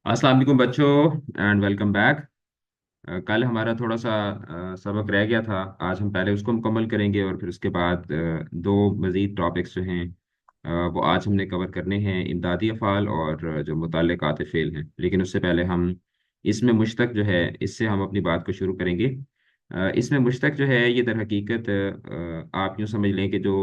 अस्सलाम वालेकुम बच्चों एंड वेलकम बैक। कल हमारा थोड़ा सा सबक रह गया था। आज हम पहले उसको मुकम्मल करेंगे और फिर उसके बाद दो मज़ीद टॉपिक्स जो हैं वो आज हमने कवर करने हैं, इमदादी अफ़ाल और जो मुतल्लिक़ात फ़ेल हैं। लेकिन उससे पहले हम इसमें मुश्तक जो है इससे हम अपनी बात को शुरू करेंगे। इसमें मुश्तक जो है ये दर हकीकत आप यूँ समझ लें कि जो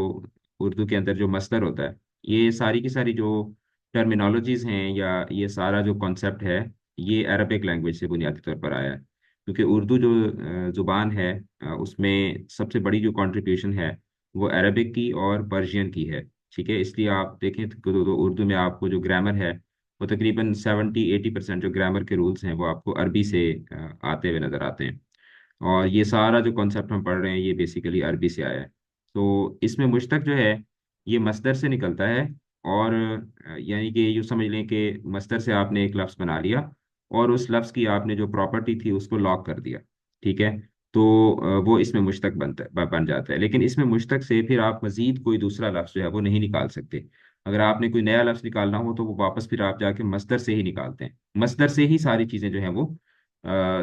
उर्दू के अंदर जो मस्दर होता है, ये सारी की सारी जो टर्मिनोलॉजीज़ हैं या ये सारा जो कॉन्सेप्ट है, ये अरबिक लैंग्वेज से बुनियादी तौर पर आया है। क्योंकि उर्दू जो ज़ुबान है उसमें सबसे बड़ी जो कंट्रीब्यूशन है वो अरबिक की और पर्शियन की है। ठीक है, इसलिए आप देखें तो उर्दू में आपको जो ग्रामर है वो तकरीबन 70-80% जो ग्रामर के रूल्स हैं वो आपको अरबी से आते हुए नज़र आते हैं। और ये सारा जो कॉन्सेप्ट हम पढ़ रहे हैं ये बेसिकली अरबी से आया है। तो इसमें मुश्तक जो है ये मस्दर से निकलता है। और यानी कि यूँ समझ लें कि मस्दर से आपने एक लफ्ज़ बना लिया और उस लफ्ज़ की आपने जो प्रॉपर्टी थी उसको लॉक कर दिया। ठीक है, तो वो इसमें मुश्तक बनता है, बन जाता है। लेकिन इसमें मुश्तक से फिर आप मज़ीद कोई दूसरा लफ्ज़ जो है वो नहीं निकाल सकते। अगर आपने कोई नया लफ्ज़ निकालना हो तो वो वापस फिर आप जाके मस्दर से ही निकालते हैं। मस्दर से ही सारी चीज़ें जो हैं वो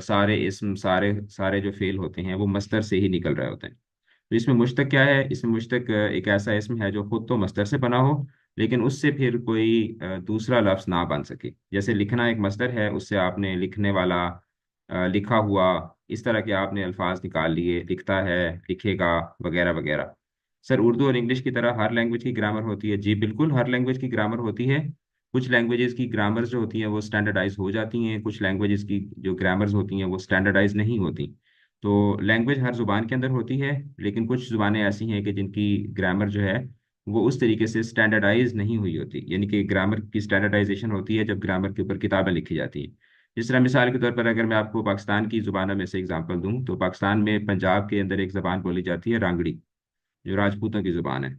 सारे इसम सारे सारे जो फेल होते हैं वो मस्दर से ही निकल रहे होते हैं। तो इसमें मुश्तक क्या है? इसमें मुश्तक एक ऐसा इसम है जो खुद तो मस्दर से बना हो लेकिन उससे फिर कोई दूसरा लफ्ज ना बन सके। जैसे लिखना एक मस्दर है, उससे आपने लिखने वाला, लिखा हुआ, इस तरह के आपने अल्फाज निकाल लिए, लिखता है, लिखेगा, वगैरह वगैरह। सर उर्दू और इंग्लिश की तरह हर लैंग्वेज की ग्रामर होती है? जी बिल्कुल, हर लैंग्वेज की ग्रामर होती है। कुछ लैंग्वेजेस की ग्रामर्स जो होती हैं वो स्टैंडर्डाइज हो जाती हैं, कुछ लैंग्वेजेस की जो ग्रामर्स होती हैं वो स्टैंडर्डाइज नहीं होती। तो लैंग्वेज हर जुबान के अंदर होती है, लेकिन कुछ जुबानें ऐसी हैं कि जिनकी ग्रामर जो है वो उस तरीके से स्टैंडर्डाइज नहीं हुई होती। यानी कि ग्रामर की स्टैंडर्डाइजेशन होती है जब ग्रामर के ऊपर किताबें लिखी जाती हैं। जिस तरह मिसाल के तौर पर अगर मैं आपको पाकिस्तान की जुबानों में से एग्जांपल दूं तो पाकिस्तान में पंजाब के अंदर एक ज़बान बोली जाती है रांगड़ी, जो राजपूतों की ज़ुबान है।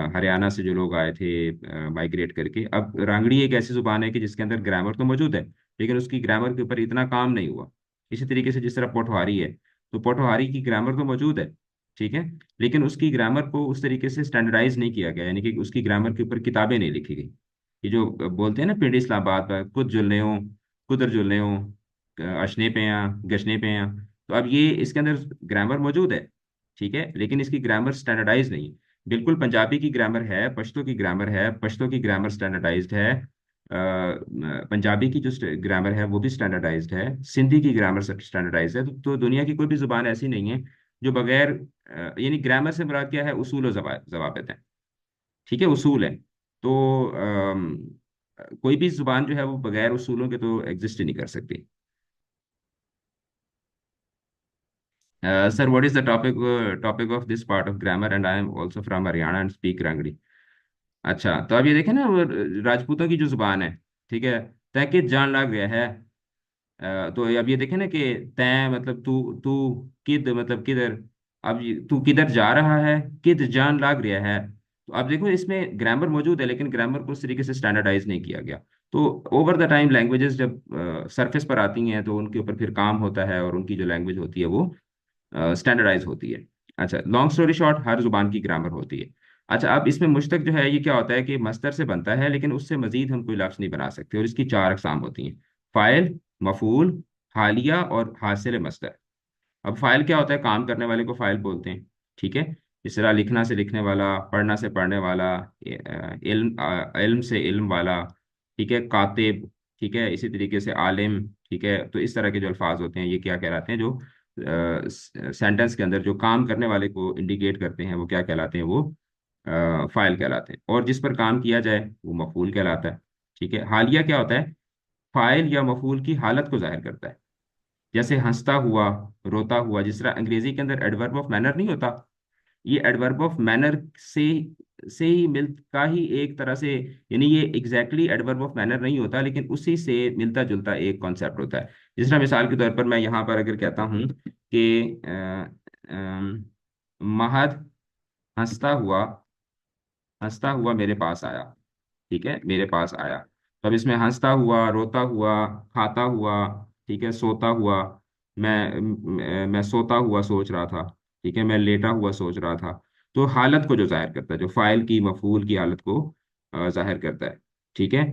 हरियाणा से जो लोग आए थे माइग्रेट करके, अब रांगड़ी एक ऐसी जुबान है कि जिसके अंदर ग्रामर तो मौजूद है लेकिन उसकी ग्रामर के ऊपर इतना काम नहीं हुआ। इसी तरीके से जिस तरह पोठवारी है, तो पोठवारी की ग्रामर तो मौजूद है, ठीक है, लेकिन उसकी ग्रामर को उस तरीके से स्टैंडर्डाइज नहीं किया गया, यानी कि उसकी ग्रामर के ऊपर किताबें नहीं लिखी गई। ये जो बोलते हैं ना पिंडी इस्लामाबाद पर कुछ जुलने हो, कुदर जुलने हो, अशने पे यहाँ गशने पे यहाँ, तो अब ये इसके अंदर ग्रामर मौजूद है, ठीक है, लेकिन इसकी ग्रामर स्टैंडर्डाइज नहीं है। बिल्कुल पंजाबी की ग्रामर है, पश्तो की ग्रामर है, पश्तो की ग्रामर स्टैंडर्डाइज्ड है। पंजाबी की जो ग्रामर है वो भी स्टैंडर्डाइज्ड है, सिंधी की ग्रामर स्टैंडर्डाइज्ड है। तो दुनिया की कोई भी जुबान ऐसी नहीं है जो बगैर यानी ग्रामर से मुराद क्या है? उसूल और जवाबित है। ठीक है, उसूल है। तो कोई भी जुबान जो है वो बगैर उसूलों के तो एग्जिस्ट ही नहीं कर सकती। Sir what is the topic of this part of grammar and I am also from Haryana and speak Rangri. अच्छा, तो अब ये देखें ना, वो राजपूतों की जो जुबान है, ठीक है, तय कित जान लग गया है। तो अब ये देखें ना कि तय मतलब तू, तू किद मतलब किधर। अब तू किधर जा रहा है, किद जान लग रहा है। तो अब देखो इसमें ग्रामर मौजूद है लेकिन ग्रामर को उस तरीके से स्टैंडर्डाइज नहीं किया गया। तो ओवर द टाइम लैंग्वेजेस जब सरफेस पर आती हैं तो उनके ऊपर फिर काम होता है और उनकी जो लैंग्वेज होती है वो स्टैंडर्डाइज होती है। अच्छा, लॉन्ग स्टोरी शॉर्ट, हर जुबान की ग्रामर होती है। अच्छा, अब इसमें मुश्तक जो है ये क्या होता है कि मस्दर से बनता है लेकिन उससे मजीद हम कोई लफ्ज़ नहीं बना सकते और इसकी चार अकसाम होती हैं: फ़ाइल, मफ़ूल, हालिया और हासिल मस्दर। अब फ़ाइल क्या होता है? काम करने वाले को फ़ाइल बोलते हैं, ठीक है। इस तरह लिखना से लिखने वाला, पढ़ना से पढ़ने वाला, इल्म से इल्म वाला, ठीक है, कातिब, ठीक है, इसी तरीके से आलिम, ठीक है। तो इस तरह के जो अल्फाज होते हैं ये क्या कहलाते हैं? जो सेंटेंस के अंदर जो काम करने वाले को इंडिकेट करते हैं वो क्या कहलाते हैं? वो फाइल कहलाते हैं। और जिस पर काम किया जाए वो मफूल कहलाता है। ठीक है, हालिया क्या होता है? फाइल या मफूल की हालत को जाहिर करता है। जैसे हंसता हुआ, रोता हुआ, जिस तरह अंग्रेजी के अंदर एडवर्ब ऑफ मैनर नहीं होता, ये एडवर्ब ऑफ मैनर से ही मिल का ही एक तरह से, यानी ये एग्जैक्टली एडवर्ब ऑफ मैनर नहीं होता लेकिन उसी से मिलता जुलता एक कॉन्सेप्ट होता है। जिस तरह मिसाल के तौर पर मैं यहाँ पर अगर कहता हूँ कि महद हंसता हुआ, हंसता हुआ मेरे पास आया, ठीक है, मेरे पास आया। तो अब इसमें हंसता हुआ, रोता हुआ, खाता हुआ, ठीक है, सोता हुआ, मैं सोता हुआ सोच रहा था, ठीक है, मैं लेटा हुआ सोच रहा था। तो हालत को जो जाहिर करता है, जो फाइल की मफूल की हालत को जाहिर करता है, ठीक है।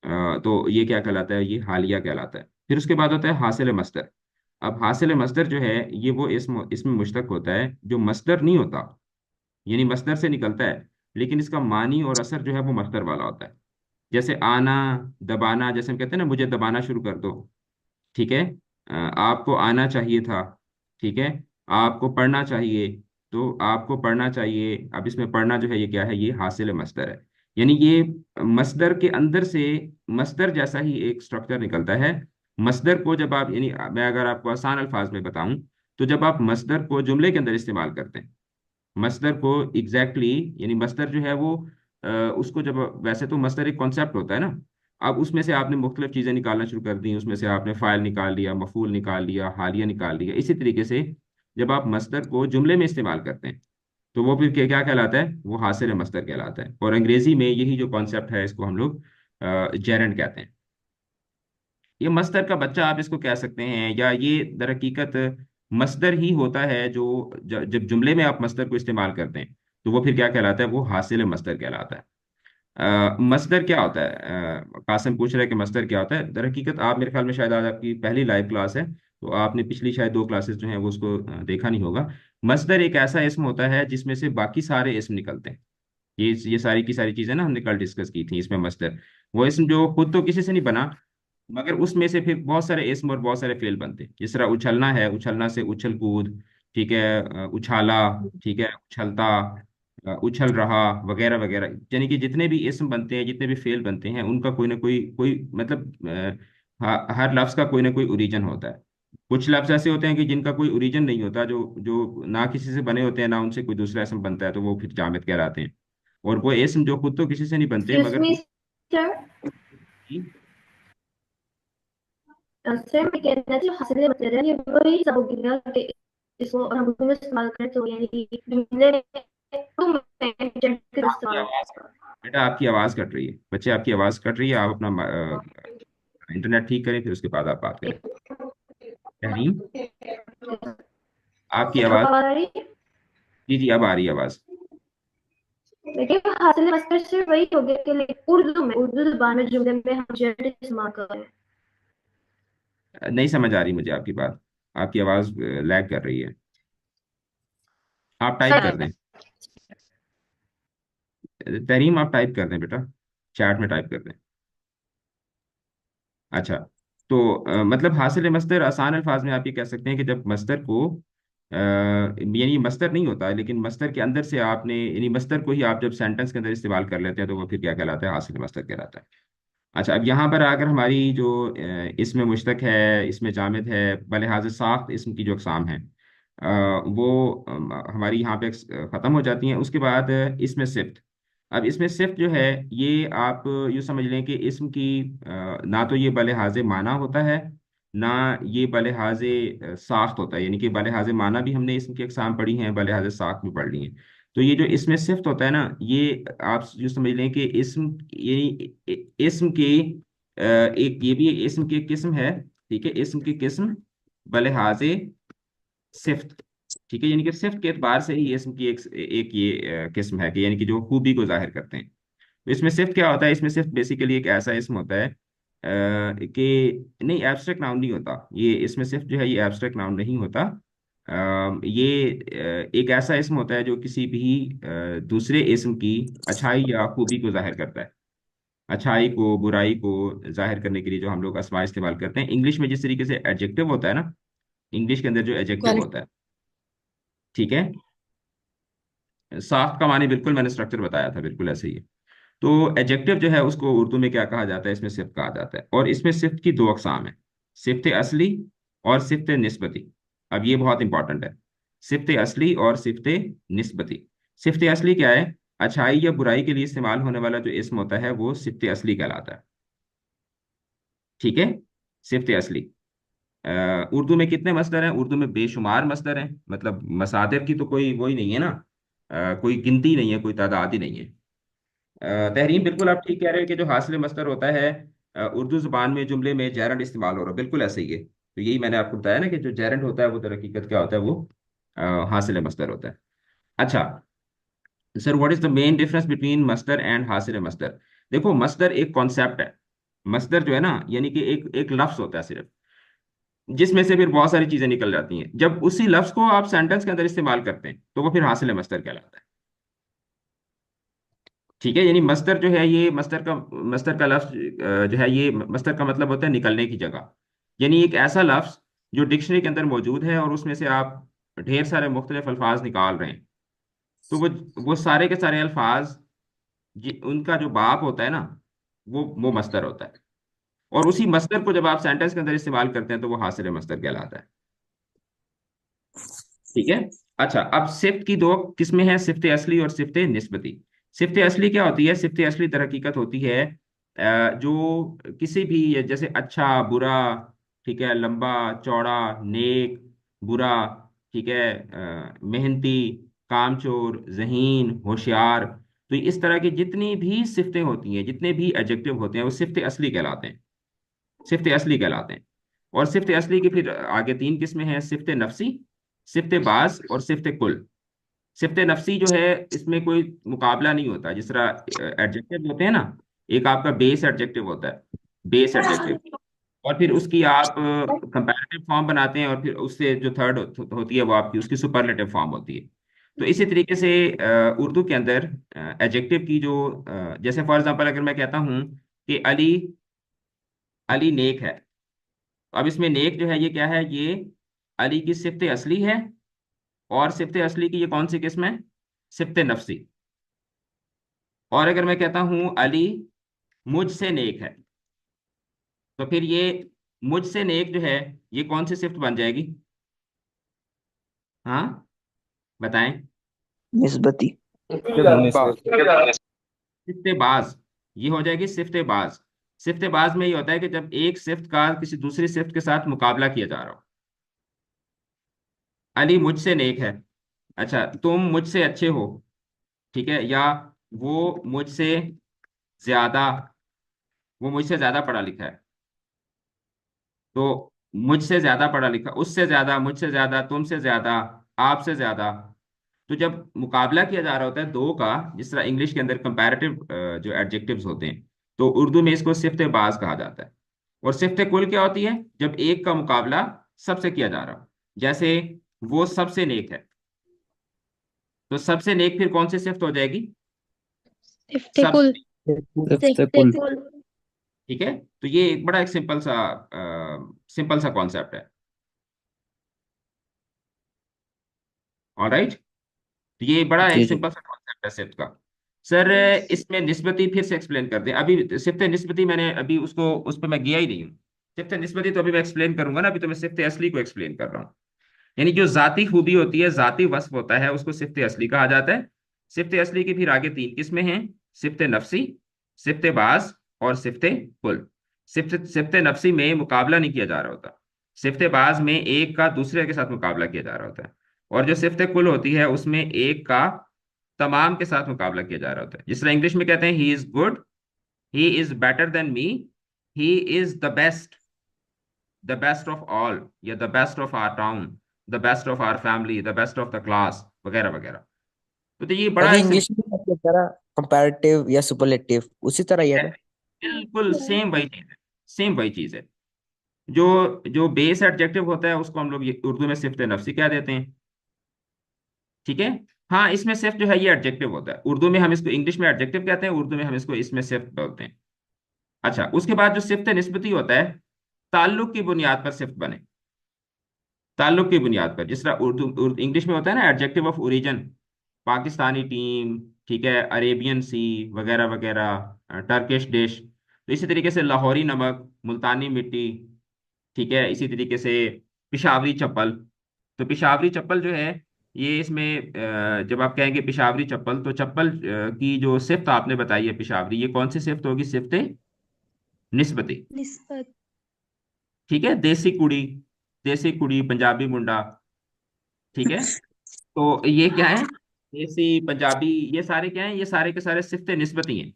तो ये क्या कहलाता है, ये हालिया कहलाता है। फिर उसके बाद होता है हासिल मस्दर। अब हासिल मस्दर जो है ये वो इसमें मुश्तक होता है जो मस्दर नहीं होता, यानी मस्दर से निकलता है, लेकिन इसका मानी और असर जो है वो मस्दर वाला होता है। जैसे आना, दबाना, जैसे हम कहते हैं ना मुझे दबाना शुरू कर दो, ठीक है। आपको आना चाहिए था, ठीक है। आपको पढ़ना चाहिए, तो आपको पढ़ना चाहिए। अब इसमें पढ़ना जो है ये क्या है, ये हासिल मस्दर है। यानी ये मस्दर के अंदर से मस्दर जैसा ही एक स्ट्रक्चर निकलता है। मस्दर को जब आप, यानी मैं अगर आपको आसान अल्फाज में बताऊं, तो जब आप मस्दर को जुमले के अंदर इस्तेमाल करते हैं, मस्दर को यानी मस्दर जो है वो उसको जब, वैसे तो मस्दर एक कॉन्सेप्ट होता है ना। अब उसमें से आपने मुख्तलिफ चीज़ें निकालना शुरू कर दी, उसमें से आपने फाइल निकाल लिया, मफूल निकाल लिया, हालिया निकाल लिया। इसी तरीके से जब आप मस्दर को जुमले में इस्तेमाल करते हैं, तो वो फिर क्या क्या कहलाता है, वो हासिल मस्दर कहलाता है। और अंग्रेजी में यही जो कॉन्सेप्ट है इसको हम लोग जेरंड कहते हैं। ये मस्दर का बच्चा आप इसको कह सकते हैं, या ये दर हकीकत मस्दर ही होता है जो जब जुमले में आप मस्दर को इस्तेमाल करते हैं, तो वो फिर क्या कहलाता है, वो हासिल मस्दर कहलाता है। मस्दर क्या होता है, कासिम पूछ रहा है कि मस्दर क्या होता है। दर हकीकत आप, मेरे ख्याल में शायद आज आपकी पहली लाइव क्लास है, तो आपने पिछली शायद दो क्लासेस जो हैं वो उसको देखा नहीं होगा। मस्दर एक ऐसा इसम होता है जिसमें से बाकी सारे इसम निकलते हैं। ये सारी की सारी चीजें ना हमने कल डिस्कस की थी। इसमें मस्दर वो इसम जो खुद तो किसी से नहीं बना, मगर उसमें से फिर बहुत सारे इसम और बहुत सारे फेल बनते हैं। जिस तरह उछलना है, उछलना से उछल कूद, ठीक है, उछाला, ठीक है, उछलता, उछल रहा, वगैरह वगैरह। यानी कि जितने भी इसम बनते हैं, जितने भी फेल बनते हैं, उनका कोई ना कोई मतलब हर लफ्ज का कोई ना कोई ओरिजिन होता है। कुछ लफ्ज ऐसे होते हैं कि जिनका कोई ओरिजिन नहीं होता, जो जो ना किसी से बने होते हैं, ना उनसे कोई दूसरा इसम बनता है, तो वो फिर जामिद कहलाते हैं। और वो इसम जो खुद तो किसी से नहीं बनते एक्सक्यूज मगर मी सर। सर मैं कहना थी हासिल मसला ये वही सब हो गया कि इसको हम उर्दू में इस्तेमाल करें तो यानी जुमले में तुम में जेंडर का आपकी इस्तेमाल आवाज, बेटा आपकी आवाज कट रही है, बच्चे आपकी आवाज कट रही है। आप अपना इंटरनेट ठीक करें, फिर उसके बाद आप बात करें। तहरीम, आपकी अब आवाज, आवाज आ रही है। जी जी अब आ रही है आवाज। देखिए हासिल मसला से वही हो गया कि उर्दू में उर्दू जुबान में जुमले में हम जेंडर इस्तेमाल कर रहे हैं। नहीं समझ आ रही मुझे आपकी बात, आपकी आवाज लैग कर रही है। आप टाइप कर सर दें, तहरीम आप टाइप कर दें बेटा, चैट में टाइप कर दें। अच्छा, तो मतलब हासिल मस्दर आसान अल्फाज में आप ये कह सकते हैं कि जब मस्दर को यानी मस्दर नहीं होता है, लेकिन मस्दर के अंदर से आपने, यानी मस्दर को ही आप जब सेंटेंस के अंदर इस्तेमाल कर लेते हैं, तो वो फिर क्या कहलाता है, हासिल मस्दर कहलाता है। अच्छा, अब यहाँ पर अगर हमारी जो इसमें मुश्तक है, इसमें जामिद है, बलिहाज साख्त इसम की जो अकसाम है, वो हमारी यहाँ पे ख़त्म हो जाती हैं। उसके बाद इसमें सिफ्त। अब इसमें सिफ्त जो है, ये आप यूँ समझ लें कि इसम की ना तो ये बलिहाज माना होता है, ना ये बलिहाज साख्त होता है। यानी कि बलिहाज माना भी हमने इसम की अकसाम पढ़ी हैं, बलिहाज साख्त भी पढ़ ली हैं। तो ये जो इसमें सिफ्त होता है ना, ये आप यूँ समझ लें कि इसम, ये इसम की एक, ये भी इसम की एक किस्म है, ठीक है, इसम की किस्म बलिहाज सिफ्त, ठीक है। यानी कि सिफ्त के एतबार से ही ये इसम की एक ये किस्म है कि यानी कि जो खूबी को जाहिर करते हैं। तो इसमें सिफ्त क्या होता है, इसमें सिफ्त बेसिकली एक ऐसा इसम होता है कि नहीं, एब्स्ट्रैक्ट नाउन नहीं होता ये। इसमें सिफ्त जो है ये एब्स्ट्रैक्ट नाउन नहीं होता। ये एक ऐसा इसम होता है जो किसी भी दूसरे इसम की अच्छाई या खूबी को जाहिर करता है। अच्छाई को, बुराई को जाहिर करने के लिए जो हम लोग अस्मा इस्तेमाल करते हैं। इंग्लिश में जिस तरीके से एडजेक्टिव होता है ना, इंग्लिश के अंदर जो एडजेक्टिव करेक्ट। होता है, ठीक है। साख्त का माने बिल्कुल मैंने स्ट्रक्चर बताया था, बिल्कुल ऐसे ही है। तो एडजेक्टिव जो है उसको उर्दू में क्या कहा जाता है, इसमें सिफ्त कहा जाता है। और इसमें सिफ्त की दो अकसाम है, सिफ्त असली और सिफ्त निस्बती। अब ये बहुत इंपॉर्टेंट है, सिफ्त असली और सिफ्त निस्बती। सिफ्त असली क्या है, अच्छाई या बुराई के लिए इस्तेमाल होने वाला जो इसम होता है वो सिफ्त असली कहलाता है, ठीक है। सिफ्त असली। उर्दू में कितने मसदर हैं, उर्दू में बेशुमार मसदर हैं। मतलब मसादिर की तो कोई वही नहीं है ना, कोई गिनती नहीं है, कोई तादाद ही नहीं है। तहरीम बिल्कुल आप ठीक कह रहे हैं कि जो हासिल मसदर होता है, उर्दू जुबान में जुमले में जैरंड इस्तेमाल हो रहा है, बिल्कुल ऐसे ही है। तो यही मैंने आपको बताया ना कि जो जैरंड होता है वो दर हकीकत क्या होता है, वो हासिल मसदर होता है। अच्छा sir, what is the main difference between masdar and hasil masdar. देखो, मसदर एक कॉन्सेप्ट है, मस्दर जो है ना, यानी कि एक एक लफ्ज होता है सिर्फ, जिसमें से फिर बहुत सारी चीजें निकल जाती हैं। जब उसी लफ्ज को आप सेंटेंस के अंदर इस्तेमाल करते हैं तो वो फिर हासिल मस्दर कहलाता है। ठीक है, यानी मस्दर जो है, ये मस्दर का लफ्ज जो है, ये मस्दर का मतलब होता है निकलने की जगह। यानी एक ऐसा लफ्ज जो डिक्शनरी के अंदर मौजूद है और उसमें से आप ढेर सारे मुख्तलिफ अल्फाज निकाल रहे हैं, तो वो सारे के सारे अल्फाज, उनका जो बाप होता है ना, वो मस्दर होता है। और उसी मस्दर को जब आप सेंटेंस के अंदर इस्तेमाल करते हैं तो वो हासिल मस्दर कहलाता है। ठीक है। अच्छा, अब सिफ्त की दो किस्में हैं, सिफ्त असली और सिफ्त निस्बती। सिफ्त असली क्या होती है? सिफ्त असली दर हकीकत होती है जो किसी भी, जैसे अच्छा बुरा, ठीक है, लंबा चौड़ा, नेक बुरा, ठीक है, मेहनती, कामचोर, जहीन, होशियार, तो इस तरह की जितनी भी सिफ्तें होती हैं, जितने भी एडजेक्टिव होते हैं, वो सिफ्त असली कहलाते हैं। सिफ्त असली कहलाते हैं। और सिफ्त असली की फिर आगे तीन किस्में हैं, सिफ्त नफसी, सिफ्त बाज और सिफ्त कुल। सिफ्त नफसी जो है, इसमें कोई मुकाबला नहीं होता। जिस तरह एडजेक्टिव होते हैं ना, एक आपका बेस एडजेक्टिव होता है, बेस एडजेक्टिव, और फिर उसकी आप कंपैरेटिव फॉर्म बनाते हैं, और फिर उससे जो थर्ड होती है वो आपकी उसकी सुपरलेटिव फॉर्म होती है। तो इसी तरीके से उर्दू के अंदर एडजेक्टिव की जो जैसे फॉर एग्जांपल अगर मैं कहता हूँ कि अली, अली नेक है, अब इसमें नेक जो है ये क्या है? ये अली की सिफ्त असली है। और सिफ्त असली की ये कौन सी किस्म है? सिफ्त नफसी। और अगर मैं कहता हूं अली मुझसे नेक है, तो फिर ये मुझसे नेक जो है, ये कौन सी सिफ्त बन जाएगी? हाँ, बताएं। निस्बती। सिफ्त बाज, ये हो जाएगी सिफ्त बाज। सिफ्त बाज में ये होता है कि जब एक सिफ्त का किसी दूसरी सिफ्त के साथ मुकाबला किया जा रहा हो। अली मुझसे नेक है, अच्छा तुम मुझसे अच्छे हो, ठीक है, या वो मुझसे ज्यादा, वो मुझसे ज्यादा पढ़ा लिखा है। तो मुझसे ज्यादा पढ़ा लिखा, उससे ज्यादा, मुझसे ज्यादा, तुमसे ज्यादा, आपसे ज्यादा। तो जब मुकाबला किया जा रहा होता है दो का, जिस तरह इंग्लिश के अंदर कंपैरेटिव जो एडजेक्टिव्स होते हैं, तो उर्दू में इसको सिफ्त बाज कहा जाता है। और सिफ्त कुल क्या होती है? जब एक का मुकाबला सबसे किया जा रहा हो। जैसे वो सबसे नेक है, तो सबसे नेक फिर कौन सी सिफ्त हो जाएगी? इफ्तिकुल। सबसे। इफ्तिकुल। ठीक है, तो ये एक बड़ा एक सिंपल सा कॉन्सेप्ट है। ऑलराइट, तो ये बड़ा एक जी जी। सिंपल सा कॉन्सेप्ट है सिफ्त का। सर, इसमें निस्बती फिर से एक्सप्लेन कर दें। अभी सिफ्त निस्बती मैंने अभी उसको, उस पर मैं गया ही नहीं हूँ। सिफ्त निस्बती तो अभी मैं एक्सप्लेन करूंगा ना, अभी तो मैं सिफ्त असली को एक्सप्लेन कर रहा हूँ। यानी जो जाती खूबी होती है, जाती वस्फ होता है, उसको सिफ्त असली कहा जाता है। सिफ्त असली की फिर आगे तीन किस्में हैं, सिफ्त नफसी, सिफ्त बाज और सिफ्त कुल। सिफ्त सिफ्त नफसी में मुकाबला नहीं किया जा रहा होता। सिफ्त बाज में एक का दूसरे के साथ मुकाबला किया जा रहा होता है। और जो सिफ्त कुल होती है, उसमें एक का तमाम के साथ मुकाबला किया जा रहा होता है। जिस तरह इंग्लिश में कहते हैं he is good, he is better than me, he is the best of all, या the best of our town, the best of our family, the best of the class, वगैरह वगैरह। तो ये और बड़ा ये एक इंग्लिश में मतलब तरह कंपैरेटिव या सुपरलेटिव उसी तरह ही है ना? बिल्कुल सेम वही चीज है, सेम वही चीज है। जो जो बेस एडजेक्टिव होता है उसको हम लोग ये उर्दू में सिफ्त नफसी कह देते हैं। ठीक है। हाँ, इसमें सिर्फ जो है ये एडजेक्टिव होता है। उर्दू में हम इसको, इंग्लिश में एडजेक्टिव कहते हैं, उर्दू में हम इसको इसमें सिर्फ बोलते हैं। अच्छा, उसके बाद जो सिफ्त निस्बती होता है, ताल्लुक की बुनियाद पर सिफ्त बने। ताल्लुक की बुनियाद पर, जिस तरह इंग्लिश में होता है ना adjective of origin, Pakistani team, ठीक है, अरेबियन सी, वगैरह वगैरह, टर्किश डिश। तो इसी तरीके से लाहौरी नमक, मुल्तानी मिट्टी, ठीक है, इसी तरीके से पिशावरी चप्पल। तो पिशावरी चप्पल जो है, ये इसमें जब आप कहेंगे पिशावरी चप्पल, तो चप्पल की जो सिफ्त आपने बताई है पिशावरी, ये कौन सी सिफ्त होगी? सिफ्त निस्बती। निस्बत। ठीक है, देसी कुड़ी, देसी कुड़ी, पंजाबी मुंडा, ठीक है। तो ये क्या है? देसी, पंजाबी, ये सारे क्या है? ये सारे के सारे सिफ्त निस्बती हैं,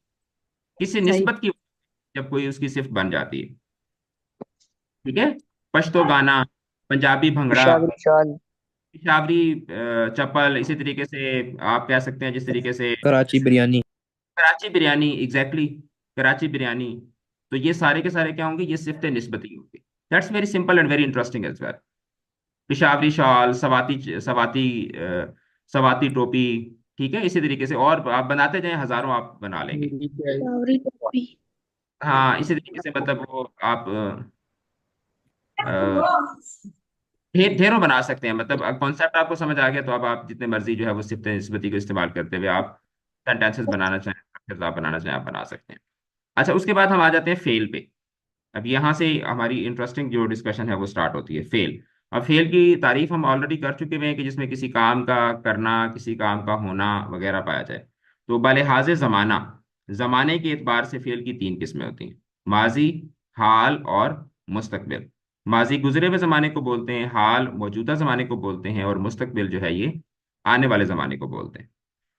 किसी सही। निस्बत की, जब कोई उसकी सिफ्त बन जाती है। ठीक है, पश्तो गाना, पंजाबी भंगड़ा, पेशावरी शाल। पिशावरी चप्पल, इसी तरीके से आप कह सकते हैं जिस तरीके से कराची बिरयानी। कराची बिरयानी, एग्जैक्टली, कराची बिरयानी। तो ये सारे के सारे क्या होंगे, ये सिफ्त निस्बती होंगे। That's very simple and very interesting as well. Peshawari shawl, Swati टोपी। ठीक है, इसी तरीके से और आप बनाते जाएं, हजारों आप बना लेंगे। सावरी टोपी। हाँ, इसी तरीके से मतलब वो आप ढेरों बना सकते हैं। मतलब कॉन्सेप्ट आपको समझ आ गया तो अब आप जितने मर्जी जो है वो सिफ्त निस्बती को इस्तेमाल करते हुए आप सेंटेंसेस बनाना चाहें, फिर आप बनाना चाहें, आप बना सकते हैं। अच्छा, उसके बाद हम आ जाते हैं फेल पे। अब यहाँ से हमारी इंटरेस्टिंग जो डिस्कशन है वो स्टार्ट होती है, फेल। अब फेल की तारीफ हम ऑलरेडी कर चुके हैं कि जिसमें किसी काम का करना, किसी काम का होना वगैरह पाया जाए। तो बलिहाज जमाना, जमाने के एतबार से फेल की तीन किस्में होती हैं, माजी, हाल और मुस्तकबिल। माजी गुजरे हुए जमाने को बोलते हैं, हाल मौजूदा जमाने को बोलते हैं, और मुस्तकबिल जो है ये आने वाले जमाने को बोलते हैं।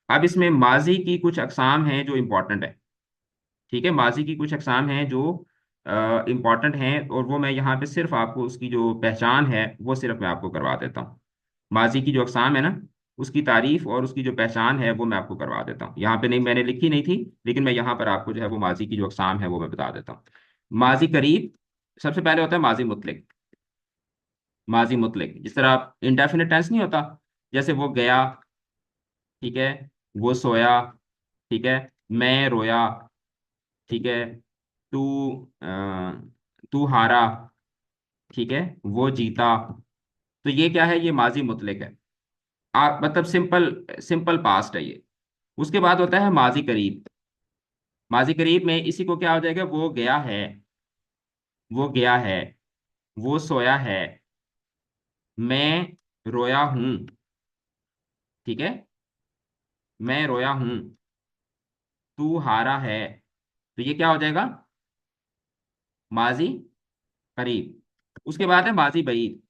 अब इसमें माजी की कुछ अकसाम हैं जो इंपॉर्टेंट है। ठीक है, माजी की कुछ अकसाम हैं जो इंपॉर्टेंट हैं, और वो मैं यहाँ पे सिर्फ आपको उसकी जो पहचान है वो सिर्फ मैं आपको करवा देता हूँ। माजी की जो अकसाम है ना, उसकी तारीफ और उसकी जो पहचान है वो मैं आपको करवा देता हूँ। यहाँ पे नहीं, मैंने लिखी नहीं थी, लेकिन मैं यहाँ पर आपको जो है वो माजी की जो अकसाम है वो मैं बता देता हूँ। माजी करीब, सबसे पहले होता है माजी मुतलक। माजी मुतलक जिस तरह आप इंडेफिनिट टेंस नहीं होता, जैसे वो गया, ठीक है, वो सोया, ठीक है, मैं रोया, ठीक है, तू तू हारा, ठीक है, वो जीता। तो ये क्या है, ये माजी मुतलक है। मतलब सिंपल सिंपल पास्ट है ये। उसके बाद होता है माजी करीब। माजी करीब में इसी को क्या हो जाएगा, वो गया है, वो गया है, वो सोया है, मैं रोया हूं, ठीक है, मैं रोया हूं, तू हारा है। तो ये क्या हो जाएगा, माजी करीब। उसके बाद है माजी बईद।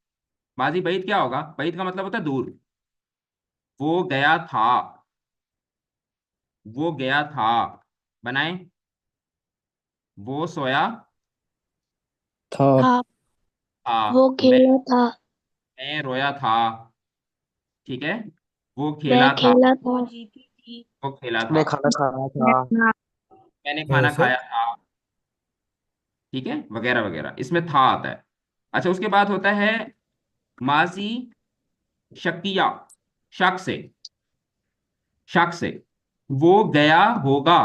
माजी बईद क्या होगा, बईद का मतलब होता है दूर। वो गया था, वो गया था, बनाए, वो सोया था। था। था, वो खेला था। मैं रोया था, ठीक है, वो मैं खेला था, खेला था। वो जीती थी। वो खेला था, मैं खाना खाया मैं था। ना। मैंने खाना सर। खाया था, ठीक है, वगैरह वगैरह, इसमें था आता है। अच्छा, उसके बाद होता है माजी शक्किया, शक से, शक से, वो गया होगा,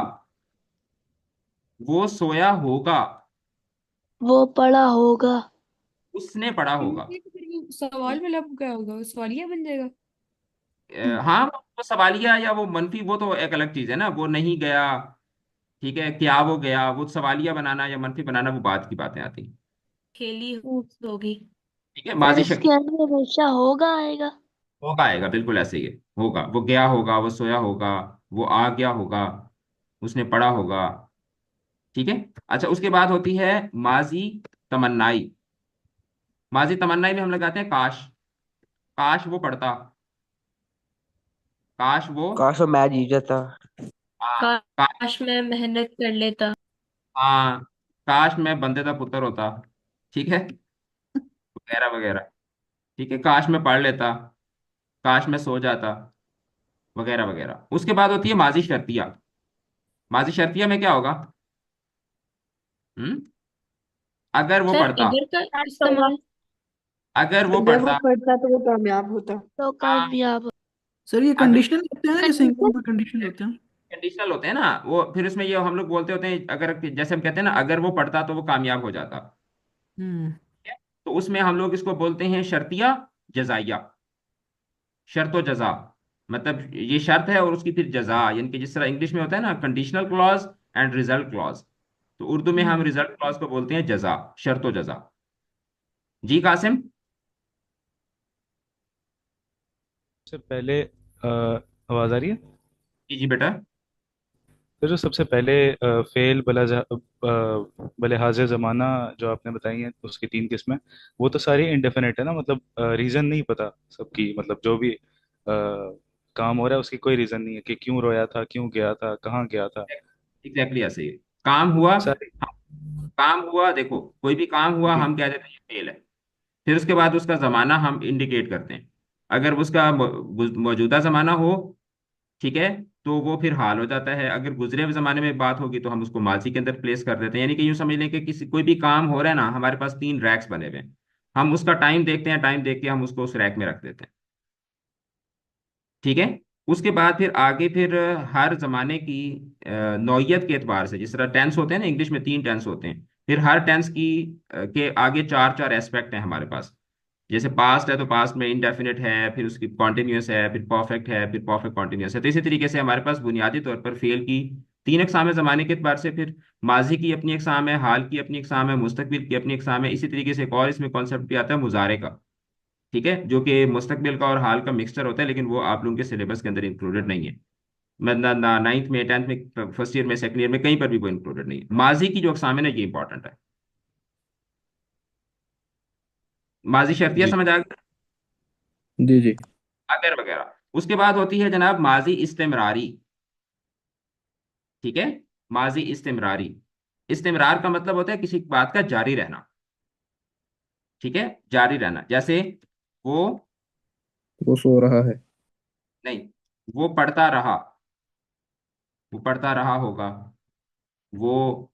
वो सोया होगा, वो पड़ा होगा। उसने पढ़ा होगा। नहीं तो फिर वो सवाल मतलब क्या होगा, वो सवालिया बन जाएगा। हाँ, वो सवालिया या वो मनफी, वो तो एक अलग चीज है ना, वो नहीं गया, ठीक है, क्या वो गया, वो सवालिया बनाना या मनफी बनाना वो बात की बातें आती हैं। खेली होगी। ठीक है, सर माजी शक्की, इसके अंदर हमेशा होगा आएगा। होगा आएगा, बिल्कुल ऐसे ही है, होगा, वो गया होगा, वो सोया होगा, वो आ गया होगा, उसने पढ़ा होगा। ठीक है। अच्छा, उसके बाद होती है माजी तमन्नाई। माजी तमन्नाई में हम लगाते हैं काश, काश वो पढ़ता, काश वो, काश वो मैच जीत जाता। हाँ, काश, काश मैं मेहनत कर लेता। हाँ, काश मैं बंदे का पुत्र होता, ठीक है, वगैरह वगैरह। ठीक है, काश मैं पढ़ लेता, काश मैं सो जाता, वगैरह वगैरह। उसके बाद होती है माजी शर्तिया। माजी शर्तिया में क्या होगा, हम्म, अगर वो सर पढ़ता, इधर का इस्तेमाल। अगर वो अगर वो पढ़ता, पढ़ता तो वो कामयाब होता। तो हाँ, कामयाब। सर ये अगर, कंडीशनल होते हैं ना, जैसे इंग्लिश कंडीशन। में कंडीशनल होते हैं। कंडीशनल होते हैं ना वो, फिर उसमें ये हम लोग बोलते होते हैं, अगर जैसे हम कहते हैं ना, अगर वो पढ़ता तो वो कामयाब हो जाता। हम्म। तो उसमें हम लोग इसको बोलते हैं शर्तिया जजाइया, शर्त व जजा। मतलब ये शर्त है और उसकी फिर जजा, यानी कि जिस तरह इंग्लिश में होता है ना conditional clause and result clause, तो उर्दू में हम हम्म। रिजल्ट क्लॉज को बोलते हैं जजा, शर्त व जजा। जी कासिम। सबसे पहले आवाज आ रही है। जी जी बेटा। फिर जो सबसे पहले फेल भले हाजिर जमाना जो आपने बताई है उसकी तीन किस्में, वो तो सारी इंडेफिनेट है ना, मतलब रीजन नहीं पता सबकी, मतलब जो भी काम हो रहा है उसकी कोई रीजन नहीं है कि क्यों रोया था, क्यों गया था, कहाँ गया था। एग्जैक्टली ऐसे ही है। काम हुआ, सारी। काम हुआ, देखो कोई भी काम हुआ जी। हम कह देते हैं ये फेल है। फिर उसके बाद उसका जमाना हम इंडिकेट करते हैं। अगर उसका मौजूदा जमाना हो, ठीक है, तो वो फिर हाल हो जाता है। अगर गुजरे हुए जमाने में बात होगी तो हम उसको माजी के अंदर प्लेस कर देते हैं। यानी कि यूं समझ लें कि किसी कोई भी काम हो रहा है ना, हमारे पास 3 रैक्स बने हुए हैं, हम उसका टाइम देखते हैं, टाइम देख के हम उसको उस रैक में रख देते हैं। ठीक है। उसके बाद फिर आगे फिर हर जमाने की नौइयत के एतबार से, जिस तरह टेंस होते हैं ना, इंग्लिश में 3 टेंस होते हैं, फिर हर टेंस की के आगे चार चार एस्पेक्ट हैं हमारे पास। जैसे पास्ट है तो पास्ट में इंडेफिनिट है, फिर उसकी कॉन्टिन्यूस है, फिर परफेक्ट है, फिर परफेक्ट कॉन्टिन्यूस है। तो इसी तरीके से हमारे पास बुनियादी तौर पर फेल की 3 अक़साम है जमाने के एतबार से। फिर माजी की अपनी अक़साम है, हाल की अपनी अक़साम है, मुस्तकबिल की अपनी अक़साम है। इसी तरीके से एक और इसमें कॉन्सेप्ट भी आता है मुजारे का। ठीक है, जो कि मुस्तकबिल का और हाल का मिक्सचर होता है, लेकिन वो आप लोगों के सिलेबस के अंदर इंक्लूडेड नहीं है। मैं ना, ना 9th में, 10th में, फर्स्ट ईयर में, सेकंड ईयर में, कहीं पर भी वो इंक्लूडेड नहीं है। माजी की जो अक़साम है ना, ये इंपॉर्टेंट है। माजी शर्तिया जी। समझ आ गया, जी जी। अगर वगैरह। उसके बाद होती है जनाब माजी इस्तेमरारी। ठीक है, माजी इस्तेमरारी। इस्तेमरार का मतलब होता है किसी बात का जारी रहना। ठीक है, जारी रहना। जैसे वो, वो सो रहा है। नहीं, वो पढ़ता रहा, वो पढ़ता रहा होगा, वो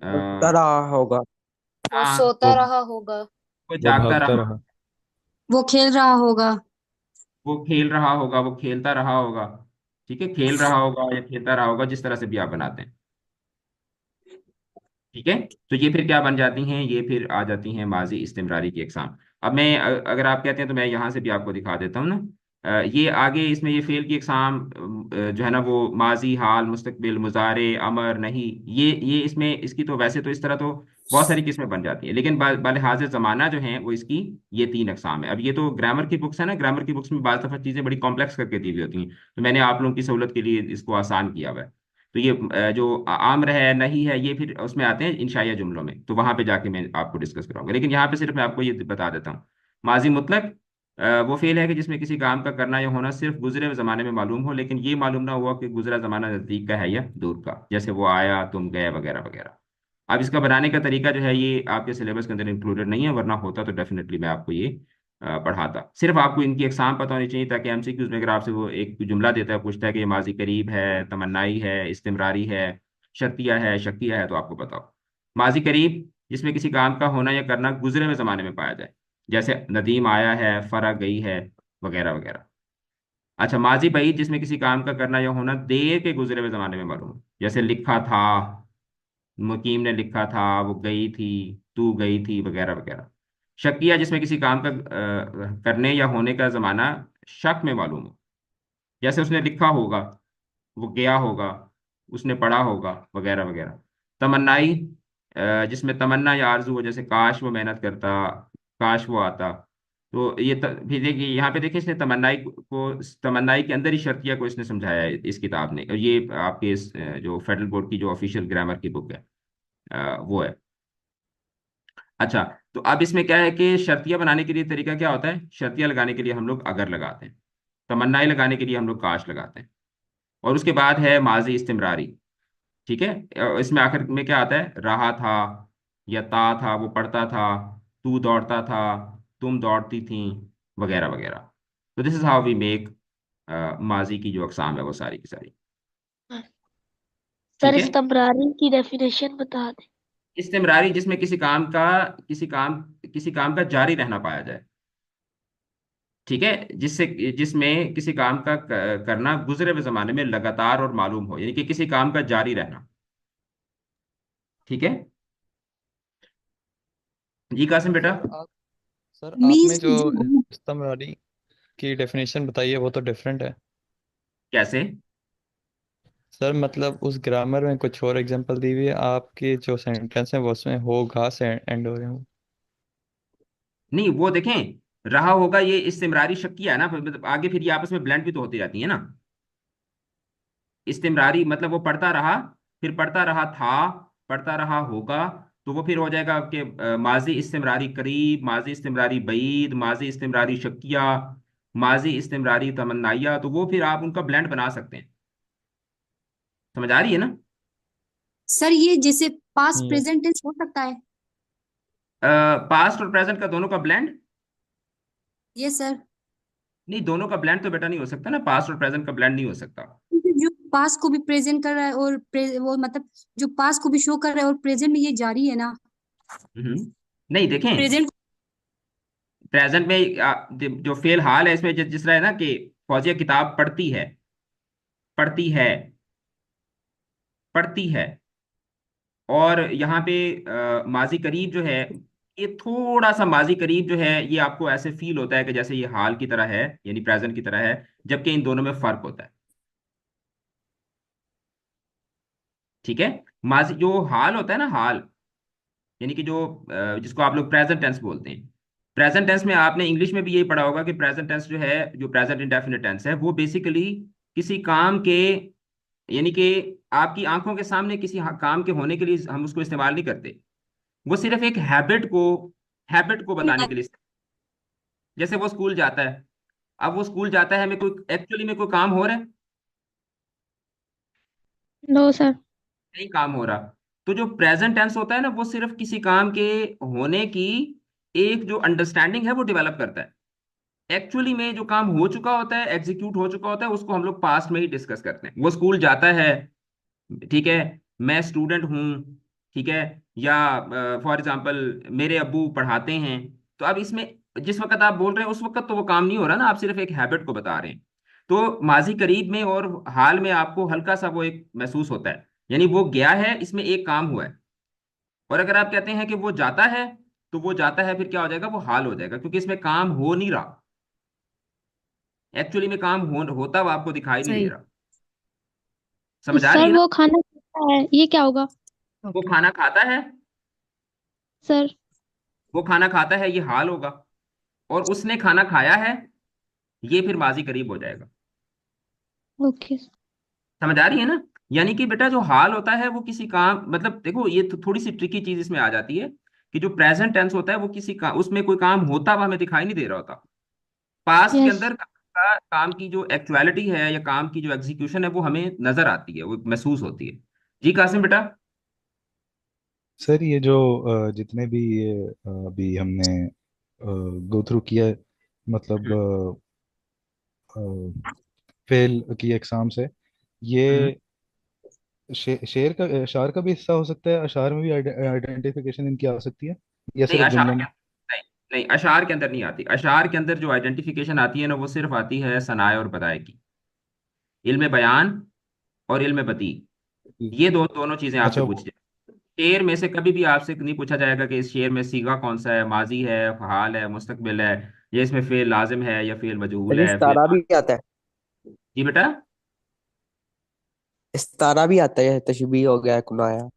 सोता आ, रहा होगा। वो हाँ, सोता वो रहा होगा। वो वो जागता भागता रहा, रहा। वो खेल रहा होगा। वो खेल रहा होगा, वो खेलता रहा होगा। ठीक है, खेल रहा होगा या खेलता रहा होगा, जिस तरह से भी आप बनाते हैं। ठीक है, तो ये फिर क्या बन जाती हैं, ये फिर आ जाती हैं माजी इस्तिमरारी की एग्जाम। अब मैं अगर आप कहते हैं तो मैं यहाँ से भी आपको दिखा देता हूँ ना। ये आगे इसमें ये फेल की एग्जाम जो है ना, वो माजी, हाल, मुस्तकबिल, मुजारे, अमर, नहीं, ये इसमें इसकी तो वैसे तो इस तरह तो बहुत सारी किस्में बन जाती हैं, लेकिन बलिहाज ज़माना जो है वो इसकी ये 3 अकसाम है। अब ये तो ग्रामर की बुक्स है ना, ग्रामर की बुक्स में बाज़ दफ़ा चीज़ें बड़ी कॉम्प्लेक्स करके दी हुई होती हैं, तो मैंने आप लोगों की सहूलत के लिए इसको आसान किया हुआ है। तो ये जो आम्र है, नहीं है, ये फिर उसमें आते हैं इंशाइया जुमलों में, तो वहां पे जाके मैं आपको डिस्कस कराऊंगा। लेकिन यहाँ पे सिर्फ मैं आपको ये बता देता हूँ, माजी मुतलक वो फेल है कि जिसमें किसी काम का करना या होना सिर्फ गुजरे हुए जमाने में मालूम हो, लेकिन ये मालूम ना हुआ कि गुजरा जमाना नजदीक का है या दूर का। जैसे वो आया, तुम गए, वगैरह वगैरह। अब इसका बनाने का तरीका जो है ये आपके सिलेबस के अंदर इंक्लूडेड नहीं है, वरना होता तो डेफिनेटली मैं आपको ये पढ़ाता। सिर्फ आपको इनकी एग्जाम पता होनी चाहिए, ताकि एमसीक्यूज में अगर आपसे वो एक जुमला देता है, पूछता है कि ये माजी करीब है, तमन्नाई है, इस्तिमरारी है, शर्तिया है, शक्किया है, तो आपको बताओ। माजी करीब जिसमें किसी काम का होना या करना गुजरे हुए जमाने में पाया जाए, जैसे नदीम आया है, फरा गई है, वगैरह वगैरह। अच्छा, माजी बईद जिसमें किसी काम का करना या होना देर के गुजरे हुए जमाने में मालूम हो, जैसे लिखा था, मुकीम ने लिखा था, वो गई थी, तू गई थी, वगैरह वगैरह। शकिया जिसमें किसी काम का करने या होने का जमाना शक में मालूम हो, जैसे उसने लिखा होगा, वो गया होगा, उसने पढ़ा होगा, वगैरह वगैरह। तमन्नाई जिसमें तमन्ना या आरजू हो, जैसे काश वो मेहनत करता, काश वो आता। तो ये फिर देखिए यहाँ पे देखिए, इसने तमन्नाई को, तमन्नाई के अंदर ही शर्तिया को इसने समझाया है इस किताब ने। और ये आपके इस जो फेडरल बोर्ड की जो ऑफिशियल ग्रामर की बुक है वो है। अच्छा, तो अब इसमें क्या है कि शर्तिया बनाने के लिए तरीका क्या होता है, शर्तिया लगाने के लिए हम लोग अगर लगाते हैं, तमन्नाई लगाने के लिए हम लोग काश लगाते हैं, और उसके बाद है माजी इस्तिमरारी। ठीक है, इसमें आखिर में क्या आता है, रहा था, या ता था, वो पढ़ता था, तू दौड़ता था, तुम दौड़ती थी, वगैरह वगैरह। तो this is how we make माजी की जो अकसाम है वो सारी की सारी। सर ठीक है, इस्तेमरारी की डेफिनेशन बता दें। इस्तिमरारी जिसमें किसी काम का जारी रहना पाया जाए। ठीक है, जिसमें किसी काम का करना गुजरे हुए जमाने में लगातार और मालूम हो, यानी कि किसी काम का जारी रहना। ठीक है जी, कासिम बेटा। सर आप सर आपने मीन्स जो इस्तेमरारी की डेफिनेशन बताई है वो तो डिफरेंट है। कैसे? सर मतलब उस ग्रामर में कुछ और एग्जांपल दी हुई है, आपके जो सेंटेंस है वो उसमें होगा से एंड हो रहे हो। नहीं, वो देखें, रहा होगा ये इस्तिमरारी शक्किया है ना, मतलब आगे फिर ये आपस में ब्लेंड भी तो होती रहती है ना। इस्तिमरारी मतलब वो पढ़ता रहा, फिर पढ़ता रहा था, पढ़ता रहा होगा, तो वो फिर हो जाएगा आपके माजी इस्तिमरारी करीब, माजी इस्तिमरारी बईद, माजी इस्तिमरारी शक्किया, माजी इस्तिमरारी तमन्नाइया। तो वो फिर आप उनका ब्लेंड बना सकते हैं। समझ आ रही है ना? सर ये जैसे पास्ट यस। प्रेजेंट टेंस हो सकता है। पास्ट और प्रेजेंट का दोनों का ब्लेंड? ये सर नहीं, दोनों का ब्लेंड तो बेटा नहीं हो सकता ना, पास्ट और प्रेजेंट का ब्लेंड नहीं हो सकता। जो पास्ट को भी प्रेजेंट कर रहा है और वो मतलब जो पास्ट को भी शो कर रहा है और प्रेजेंट में ये जारी है ना। नहीं देखें, प्रेजेंट प्रेजेंट में जो फेल हाल है इसमें जिस तरह है ना कि फौजिया किताब पढ़ती है, पढ़ती है, पढ़ती है। और यहाँ पे माजी करीब जो है, ये थोड़ा सा माजी करीब जो है ये आपको ऐसे फील होता है कि जैसे ये हाल की तरह है, यानी प्रेजेंट की तरह है, जबकि इन दोनों में फर्क होता है। ठीक है। माजी जो हाल होता है ना, हाल यानी कि जो जिसको आप लोग प्रेजेंट टेंस बोलते हैं, प्रेजेंट टेंस में आपने इंग्लिश में भी यही पढ़ा होगा कि प्रेजेंट टेंस जो है, जो प्रेजेंट इंडेफिनिट टेंस है, वो बेसिकली किसी काम के, यानी कि आपकी आंखों के सामने किसी काम के होने के लिए हम उसको इस्तेमाल नहीं करते। वो सिर्फ एक हैबिट को बताने के लिए जैसे वो स्कूल जाता है। अब वो स्कूल जाता है, हमें कोई एक्चुअली में कोई काम हो रहा है? No sir. नहीं काम हो रहा। तो जो प्रेजेंट टेंस होता है ना, वो सिर्फ किसी काम के होने की एक जो अंडरस्टैंडिंग है वो डेवलप करता है। एक्चुअली में जो काम हो चुका होता है, एग्जीक्यूट हो चुका होता है, उसको हम लोग पास्ट में ही डिस्कस करते हैं। वो स्कूल जाता है, ठीक है, मैं स्टूडेंट हूँ, ठीक है, या फॉर एग्जांपल मेरे अब्बू पढ़ाते हैं। तो अब इसमें जिस वक्त आप बोल रहे हैं उस वक्त तो वो काम नहीं हो रहा ना, आप सिर्फ एक हैबिट को बता रहे हैं। तो माजी करीब में और हाल में आपको हल्का सा वो एक महसूस होता है, यानी वो गया है, इसमें एक काम हुआ है। और अगर आप कहते हैं कि वो जाता है, तो वो जाता है फिर क्या हो जाएगा, वो हाल हो जाएगा, क्योंकि इसमें काम हो नहीं रहा। एक्चुअली में काम होता हुआ आपको दिखाई नहीं दे सही। रहा। समझ आ रही सर है ना? वो खाना खाता है, ये क्या होगा? वो खाना खाता है, सर वो खाना खाता है, ये हाल होगा। और उसने खाना खाया है, ये फिर माजी करीब हो जाएगा। ओके। समझ आ रही है ना? यानी कि बेटा जो हाल होता है वो किसी काम, मतलब देखो ये तो थोड़ी सी ट्रिकी चीज इसमें आ जाती है कि जो प्रेजेंट टेंस होता है वो किसी का, उसमें कोई काम होता हुआ हमें दिखाई नहीं दे रहा होता। पास्ट के यस। अंदर काम की जो एक्चुअलिटी है या काम की जो एग्जीक्यूशन है वो हमें नजर आती है, वो महसूस होती है। जी कासिम बेटा। सर ये जो जितने भी ये अभी हमने गो थ्रू किया है, मतलब हम्म। फेल की एग्जाम्स है, हम्म। ये शेर का अशार का भी हिस्सा हो सकता है? अशार में भी आइडेंटिफिकेशन इनकी आ सकती है या नहीं सिर्फ अशार जुमलों के में? अंदर नहीं, नहीं अशार के अंदर नहीं आती। अशार के अंदर जो आइडेंटिफिकेशन आती है ना, वो सिर्फ आती है सनाए और बदाए की, इल्म बयान और इल्म बदी। ये दोनों चीजें आपसे अच्छा पूछी जाए। शेर में से कभी भी आपसे नहीं पूछा जाएगा कि इस शेर में सीगा कौन सा है, माजी है, हाल है, मुस्तकबिल है, या इसमें फेल लाजिम है या फेल मजहूल सर है, फेल। इस्तारा भी आता है। जी बेटा। इस्तारा भी आता है, तशबीह हो गया, कुनाया।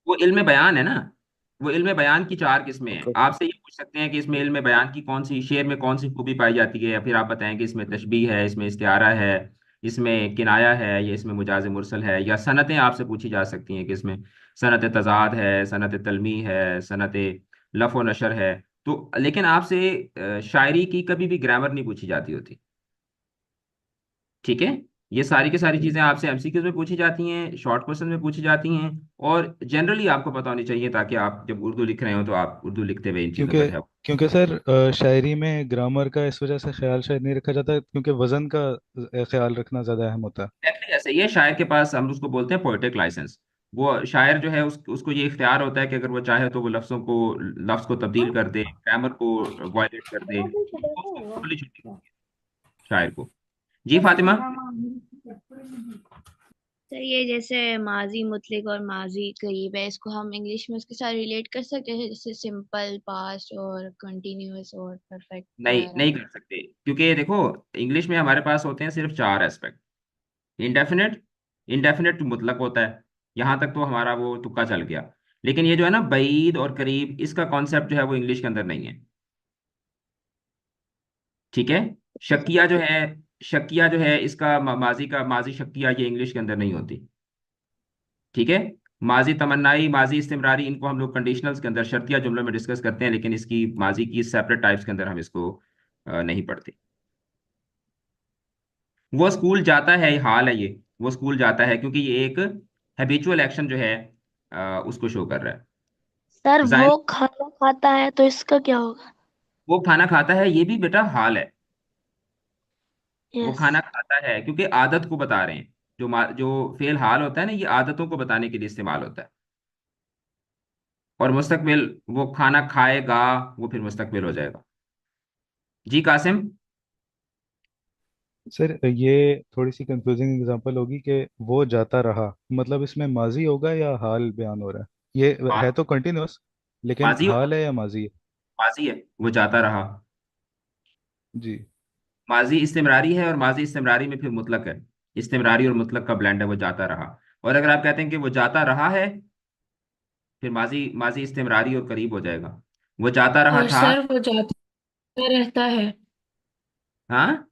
वो इल्म बयान है ना, वो इल्म बयान की चार किस्में हैं। ओके। आपसे ये पूछ सकते हैं कि इसमें इल्म बयान की कौन सी, शेर में कौन सी खूबी पाई जाती है, या फिर आप बताएं कि इसमें तशबीह है, इसमें इस्तिआरा है, इसमें किनाया है, या इसमें मुजाज मुरसल है, या सनतें आपसे पूछी जा सकती हैं कि इसमें सनत तजाद है, सनत तलमी है, सनत लफ व नशर है। तो लेकिन आपसे शायरी की कभी भी ग्रामर नहीं पूछी जाती होती। ठीक है। ये सारी की सारी चीजें आपसे एमसीक्यूज में पूछी जाती हैं, शॉर्ट क्वेश्चन में पूछी जाती हैं, और जनरली आपको पता होनी चाहिए, ताकि आप जब उर्दू लिख रहे हो तो आप उर्दू लिखते हुए इन चीजों क्योंकि पर है। क्योंकि सर शायरी में ग्रामर का इस वजह से ख्याल शायद नहीं रखा जाता, क्योंकि वजन का ख्याल रखना ज़्यादा अहम होता है। एक्चुअली ऐसे ही है, शायर के पास हम उसको बोलते हैं पोएटिक लाइसेंस। वो शायर जो है उसको ये इख्तियार होता है कि अगर वो चाहे तो वो लफ्जों को, लफ्ज को तब्दील कर दे, ग्रामर को वायलेट कर दे, तो उसको खुली छुट्टी होती है शायर को। जी फातिमा। सर ये जैसे माजी मुतलिक और माजी करीब है, इसको हम इंग्लिश में उसके साथ रिलेट कर सकते हैं, जैसे सिंपल पास्ट और कंटिन्यूअस और परफेक्ट नहीं वगैरह। नहीं कर सकते, क्योंकि देखो इंग्लिश में हमारे पास होते हैं सिर्फ चार एस्पेक्ट। इंडेफिनेट, इंडेफिनेट मुतलक होता है, यहां तक तो हमारा वो तुक्का चल गया। लेकिन ये जो है ना बईद और करीब, इसका कॉन्सेप्ट जो है वो इंग्लिश के अंदर नहीं है। ठीक है। शकिया जो है, शकिया जो है इसका माजी का माजी शकिया, ये इंग्लिश के अंदर नहीं होती। ठीक है। माजी तमन्नाई, माजी इस्तिमरारी, इनको हम लोग कंडीशनल्स के अंदर शर्तिया जुमलों में डिस्कस करते हैं, लेकिन इसकी माजी की सेपरेट टाइप्स के अंदर हम इसको नहीं पढ़ते। वो स्कूल जाता है, हाल है ये, वो स्कूल जाता है, क्योंकि ये एक हैबिचुअल एक्शन जो है उसको शो कर रहा है। सर जाइन, वो खाना खाता है तो इसका क्या होगा? वो खाना खाता है, ये भी बेटा हाल है। वो यस। खाना खाता है क्योंकि आदत को बता रहे हैं। जो फेल हाल होता है ना, ये आदतों को बताने के लिए इस्तेमाल होता है। और मुस्तकबिल, वो खाना खाएगा, वो फिर मुस्तकबिल हो जाएगा। जी कासिम। सर ये थोड़ी सी कंफ्यूजिंग एग्जांपल होगी कि वो जाता रहा, मतलब इसमें माजी होगा या हाल बयान हो रहा है? ये है तो कंटिन्यूअस, लेकिन माजी हाल है या माजी है? माजी है, वो जाता रहा। जी। माजी इस्तिमरारी है, और माजी इस्तिमरारी में फिर मुतलक है। इस्तिमरारी और मुतलक का ब्लेंड है, वो जाता रहा। और अगर आप कहते हैं कि वो जाता रहा है, फिर माजी माजी इस्तिमरारी और करीब हो जाएगा। वो जाता रहा और था। सर वो जाता रहता है। हाँ,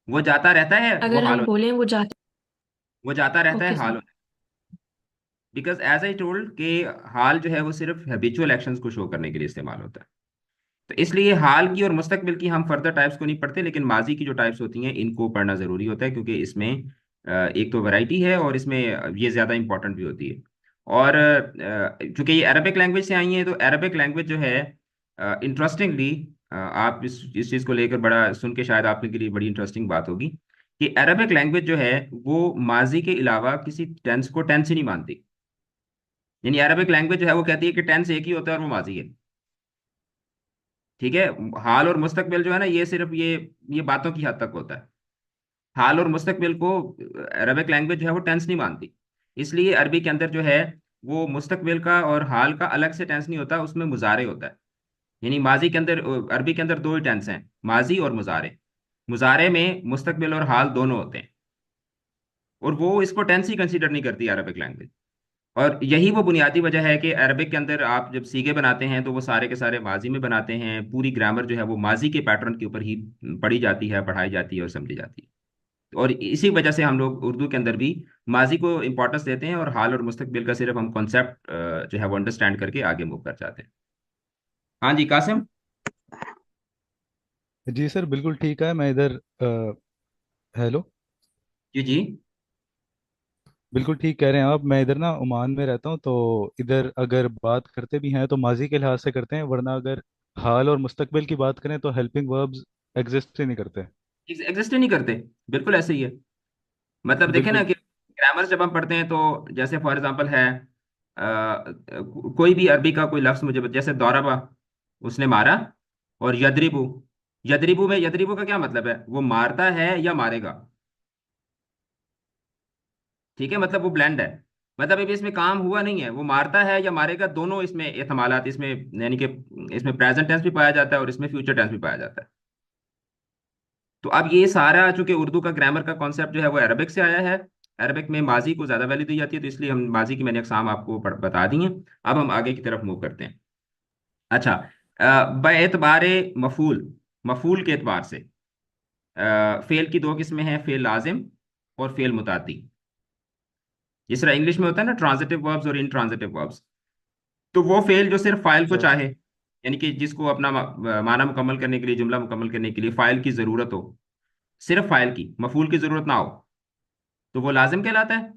वो जाता रहता है, वो अगर हाल हम हो, बोलें वो जाता। वो जाता रहता है, ओके हाल सर। हो। बिकॉज एज आई टोल्ड कि हाल जो है वो सिर्फ हैबिचुअल एक्शंस को शो करने के लिए इस्तेमाल होता है। तो इसलिए हाल की और मुस्तकबिल की हम फर्दर टाइप्स को नहीं पढ़ते, लेकिन माजी की जो टाइप्स होती हैं इनको पढ़ना ज़रूरी होता है, क्योंकि इसमें एक तो वैरायटी है, और इसमें ये ज़्यादा इंपॉर्टेंट भी होती है। और चूंकि ये अरबिक लैंग्वेज से आई है, तो अरबिक लैंग्वेज जो है, इंटरेस्टिंगली, आप इस चीज़ को लेकर बड़ा सुन के शायद आपके लिए बड़ी इंटरेस्टिंग बात होगी कि अरबिक लैंग्वेज जो है वो माजी के अलावा किसी टेंस को टेंस ही नहीं मानती। यानी अरबिक लैंग्वेज जो है वो कहती है कि टेंस एक ही होता है और वो माजी है। ठीक है। हाल और मुस्तकबिल जो है ना, ये सिर्फ ये बातों की हद तक होता है। हाल और मुस्तकबिल को अरबिक लैंग्वेज जो है वो टेंस नहीं मानती। इसलिए अरबी के अंदर जो है वो मुस्तकबिल का और हाल का अलग से टेंस नहीं होता, उसमें मुजारे होता है। यानी माजी के अंदर, अरबी के अंदर दो ही टेंस हैं, माजी और मुजारे। मुजारे में मुस्तकबिल और हाल दोनों होते हैं, और वो इसको टेंस ही कंसीडर नहीं करती अरबिक लैंग्वेज। और यही वो बुनियादी वजह है कि अरबिक के अंदर आप जब सीगे बनाते हैं तो वो सारे के सारे माजी में बनाते हैं। पूरी ग्रामर जो है वो माजी के पैटर्न के ऊपर ही पढ़ी जाती है, पढ़ाई जाती है और समझी जाती है। और इसी वजह से हम लोग उर्दू के अंदर भी माजी को इंपॉर्टेंस देते हैं, और हाल और मुस्तकबिल का सिर्फ हम कॉन्सेप्ट जो है वो अंडरस्टैंड करके आगे मूव कर जाते हैं। हाँ जी कासिम। जी सर बिल्कुल ठीक है। मैं इधर हेलो। जी जी। बिल्कुल ठीक कह रहे हैं आप। मैं इधर ना ओमान में रहता हूँ, तो इधर अगर बात करते भी हैं तो माजी के लिहाज से करते हैं, वरना अगर हाल और मुस्तकबिल की बात करें तो हेल्पिंग वर्ब्स एग्जिस्ट ही नहीं करते। एग्जिस्ट ही नहीं करते। बिल्कुल ऐसे ही है। मतलब देखें ना बिल्कुल। कि ग्रामर जब हम पढ़ते हैं तो जैसे फॉर एग्जांपल है, कोई भी अरबी का कोई लफ्ज मुझे जैसे दौराबा, उसने मारा। और यदरिबू, यदरिबू में यदरिबू का क्या मतलब है, वो मारता है या मारेगा। ठीक है, मतलब वो ब्लेंड है। मतलब अभी इसमें काम हुआ नहीं है, वो मारता है या मारेगा, दोनों इसमें एहतमालात इसमें, यानी कि इसमें प्रेजेंट टेंस भी पाया जाता है और इसमें फ्यूचर टेंस भी पाया जाता है। तो अब ये सारा चूंकि उर्दू का ग्रामर का कॉन्सेप्ट जो है वो अरबिक से आया है। अरबिक में माजी को ज्यादा वैल्यू दी जाती है, तो इसलिए हम माजी की मैंने अकसाम आपको बता दी हैं। अब हम आगे की तरफ मूव करते हैं। अच्छा, एतबार मफूल, मफूल के एतबार से फेल की दो किस्में हैं, फेल लाजिम और फेल मुतादी। जिस तरह इंग्लिश में होता है ना ट्रांजिटिव वर्ब्स और इनट्रांजिटिव वर्ब्स, तो वो फेल जो सिर्फ फाइल को सर चाहे, यानी कि जिसको अपना माना मुकम्मल करने के लिए, जुमला मुकम्मल करने के लिए फाइल की जरूरत हो, सिर्फ फाइल की, मफूल की जरूरत ना हो, तो वो लाजिम कहलाता है।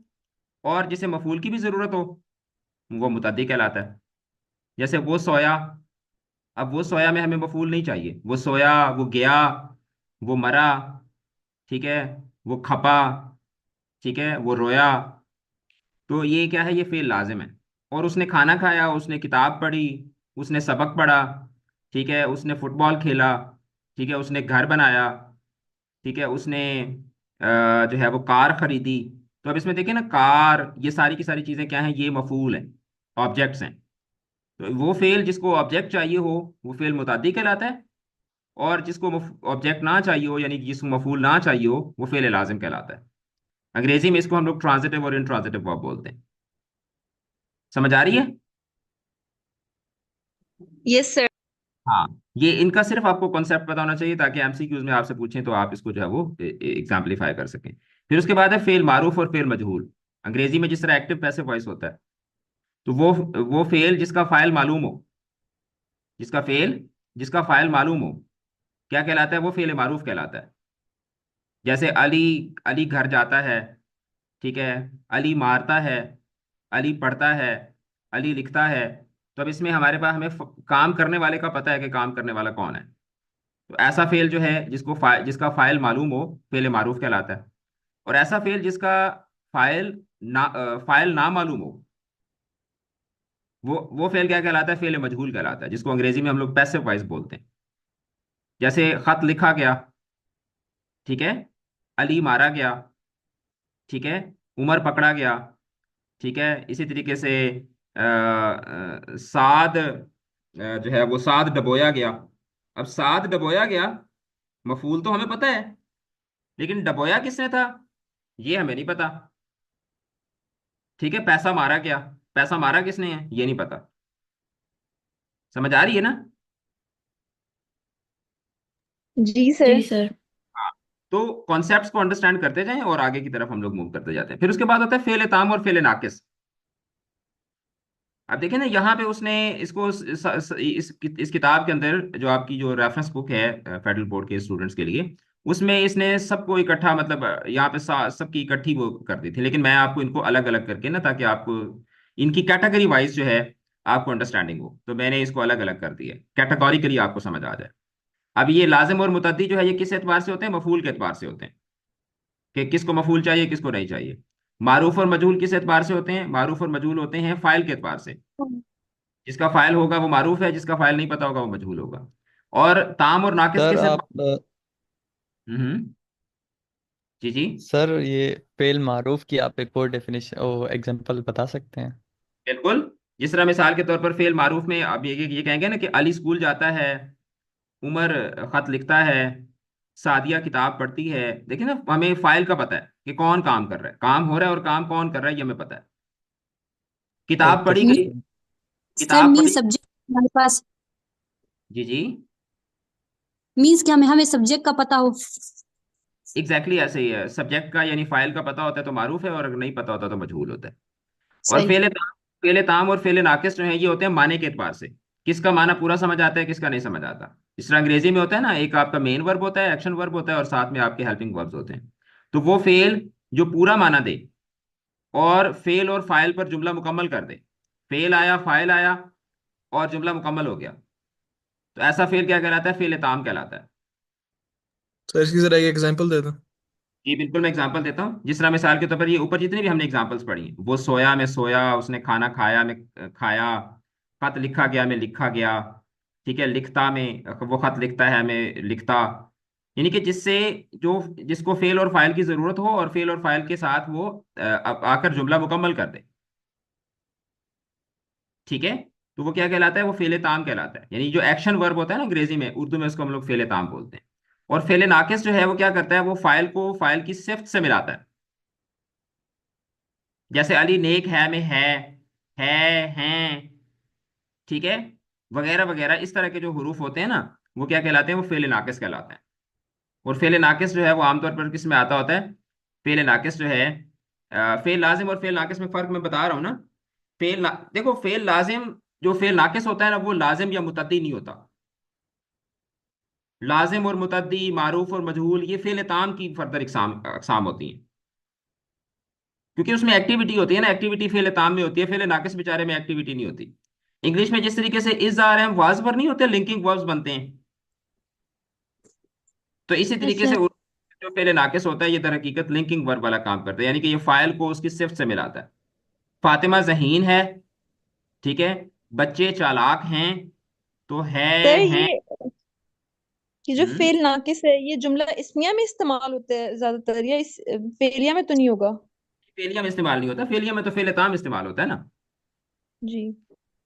और जिसे मफूल की भी जरूरत हो, वो मुतद्दी कहलाता है। जैसे वो सोया, अब वो सोया में हमें मफूल नहीं चाहिए, वो सोया, वो गया, वो मरा, ठीक है, वो खपा, ठीक है, वो रोया। तो ये क्या है, ये फेल लाजिम है। और उसने खाना खाया, उसने किताब पढ़ी, उसने सबक पढ़ा, ठीक है, उसने फुटबॉल खेला, ठीक है, उसने घर बनाया, ठीक है, उसने जो है वो कार खरीदी। तो अब इसमें देखिए ना, कार, ये सारी की सारी चीज़ें क्या हैं, ये मफूल हैं, ऑब्जेक्ट्स हैं। तो वो फेल जिसको ऑब्जेक्ट चाहिए हो, वो फेल मुतादी कहलाता है। और जिसको ऑब्जेक्ट ना चाहिए हो, यानी कि जिसको मफूल ना चाहिए हो, वो फेल लाजिम कहलाता है। अंग्रेजी में इसको हम लोग ट्रांजिटिव और इंट्रांजिटिव वर्ब बोलते हैं। समझ आ रही है? Yes sir. हाँ, ये इनका सिर्फ आपको कॉन्सेप्ट पता होना चाहिए, ताकि एमसीक्यूज में आपसे पूछें तो आप इसको जो है वो एग्जाम्पलीफाई कर सकें। फिर उसके बाद है फेल मारूफ और फेल मजहूल। अंग्रेजी में जिस तरह एक्टिव पैसिव वॉइस होता है, तो वो फेल जिसका फाइल मालूम हो, जिसका फेल जिसका फाइल मालूम हो, क्या कहलाता है, वो फेल मारूफ कहलाता है। जैसे अली, अली घर जाता है, ठीक है, अली मारता है, अली पढ़ता है, अली लिखता है। तो अब इसमें हमारे पास, हमें काम करने वाले का पता है कि काम करने वाला कौन है। तो ऐसा फेल जो है जिसका फाइल मालूम हो, फेल मारूफ कहलाता है। और ऐसा फेल जिसका फाइल ना मालूम हो, वो फेल क्या कहलाता है? फेल मजहूल कहलाता है, जिसको अंग्रेजी में हम लोग पैसिव वॉइस बोलते हैं। जैसे खत लिखा गया, ठीक है, अली मारा गया, ठीक है, उमर पकड़ा गया, ठीक है, इसी तरीके से साद जो है वो साद डबोया गया। अब साद डबोया गया, मफूल तो हमें पता है, लेकिन डबोया किसने था ये हमें नहीं पता। ठीक है, पैसा मारा गया, पैसा मारा किसने है ये नहीं पता। समझ आ रही है ना? जी जी सर। सर। हाँ। तो कॉन्सेप्ट्स को अंडरस्टैंड करते जाएं और आगे की तरफ हम लोग मूव करते जाते हैं। फिर उसके बाद आता है फेल ताम और फेल नाकिस। अब देखिए ना, यहाँ पे उसने इसको इस किताब के अंदर, जो आपकी जो रेफरेंस बुक है फेडरल बोर्ड के स्टूडेंट्स के लिए, उसमें इसने सबको इकट्ठा, मतलब यहाँ पे सबकी इकट्ठी वो कर दी थी, लेकिन मैं आपको इनको अलग अलग करके ना, ताकि आपको इनकी कैटेगरी वाइज जो है आपको अंडरस्टैंडिंग हो, तो मैंने इसको अलग अलग कर दिया, कैटेगोरिकली आपको समझ आ जाए। अब ये लाजिम और मुतद्दी जो है ये किस एतबार से होते हैं? मफूल के एतबार से होते हैं, कि किसको मफूल चाहिए किसको नहीं चाहिए। मारूफ और मजहूल किस एतबार से होते हैं? मारूफ और मजहूल होते हैं फाइल के एतबार से। जिसका फाइल होगा वो मारूफ है, जिसका फाइल नहीं पता होगा वो मजहूल होगा। और ताम और नाकिस सर किस आप एतबार? हम्म। जी जी। सर ये फेल मारूफ की आप एक और डेफिनेशन ओ एग्जांपल बता सकते हैं? बिल्कुल। जिस तरह मिसाल के तौर पर फेल मारूफ में अब ये कहेंगे ना कि अली स्कूल जाता है, उमर खत लिखता है, सादिया किताब पढ़ती है। देखिए ना, हमें फाइल का पता है कि कौन काम कर रहा है, काम हो रहा है, और काम कौन कर रहा है ये हमें पता है। किताब ओके पढ़ी सर। गई, सर किताब मीन पढ़ी। सब्जेक्ट हमारे पास, जी जी। मीन्स क्या हमें हमें सब्जेक्ट का पता हो। एग्जैक्टली ऐसे ही है, सब्जेक्ट का यानी फाइल का पता होता है तो मारूफ है, और अगर नहीं पता होता तो मजहूल होता है। और सही। फेले ताम और फेले नाकिस जो है ये होते हैं माने के एतबार से, किसका माना पूरा समझ आता है किसका नहीं समझ आता। जिस तरह अंग्रेजी में होता है ना, एक आपका मेन वर्ब होता है, एक्शन वर्ब होता है, और साथ में आपके हेल्पिंग वर्ब्स होते हैं। तो वो फेल जो पूरा माना दे और फेल और फाइल पर जुमला मुकम्मल कर दे, फेल आया फाइल आया और जुमला मुकम्मल हो गया, तो ऐसा फेल क्या कहलाता है? फेल ताम कहलाता है। सर इसकी जरा एक एग्जांपल दे दो। जी बिल्कुल, मैं एग्जांपल देता हूँ। जिस तरह मिसाल के तौर पर ये ऊपर जितनी भी हमने एग्जांपल्स पढ़ी हैं, वो सोया में सोया, उसने खाना खाया में खाया, खत लिखा गया में लिखा गया, ठीक है, लिखता में वो खत लिखता है में लिखता। यानी कि जिससे जो जिसको फेल और फाइल की जरूरत हो और फेल और फाइल के साथ वो आकर जुमला मुकम्मल कर दे, ठीक है, तो वो क्या कहलाता है? वो फेले ताम कहलाता है। यानी जो एक्शन वर्ब होता है ना अंग्रेजी में, उर्दू में उसको हम लोग फेले ताम बोलते हैं। और फेले नाकिस जो है वो क्या करता है? वो फाइल को फाइल की सिफ्त से मिलाता है। जैसे अली नेक है में है, हैं, ठीक है, वगैरह वगैरह, इस तरह के जो हरूफ होते हैं ना, वो क्या कहलाते हैं? वो फेले नाकिस कहलाते हैं। और फेले नाकिस जो है वो आमतौर पर किस में आता होता है? फेले नाकिस जो है, फेल लाजिम और फेल नाकिस में फर्क मैं बता रहा हूँ ना। देखो, फेल लाजिम, जो फेल नाकिस होता है ना, वो लाजिम या मुतद्दी नहीं होता। लाजिम और मुतद्दी, मारूफ और मजहूल, ये फेल ताम की फर्दर इकसाम अकसाम होती हैं, क्योंकि उसमें एक्टिविटी होती है ना। एक्टिविटी फेल ताम में होती है, फेल नाकिस बेचारे में एक्टिविटी नहीं होती। इंग्लिश में जिस तरीके से इज आर एम वाज पर नहीं होते, लिंकिंग वर्ब्स बनते हैं, तो इसी यस तरीके से सर। जो फेल नाकिस होता है ये दर हकीकत लिंकिंग वर्ब वाला काम करता है, यानी कि ये फाइल को उसकी सिफ्त से मिलाता है। फातिमा जहीन है, ठीक है, बच्चे चालाक हैं, तो सर हैं। ये जो हम्म। फेल नाकिस है ये जुमला इस्मिया में इस्तेमाल होता है ज्यादातर, या इस फेलिया में तो नहीं होगा? फेलिया में इस्तेमाल नहीं होता, फेलिया में तो फेल ताम इस्तेमाल होता है ना। जी।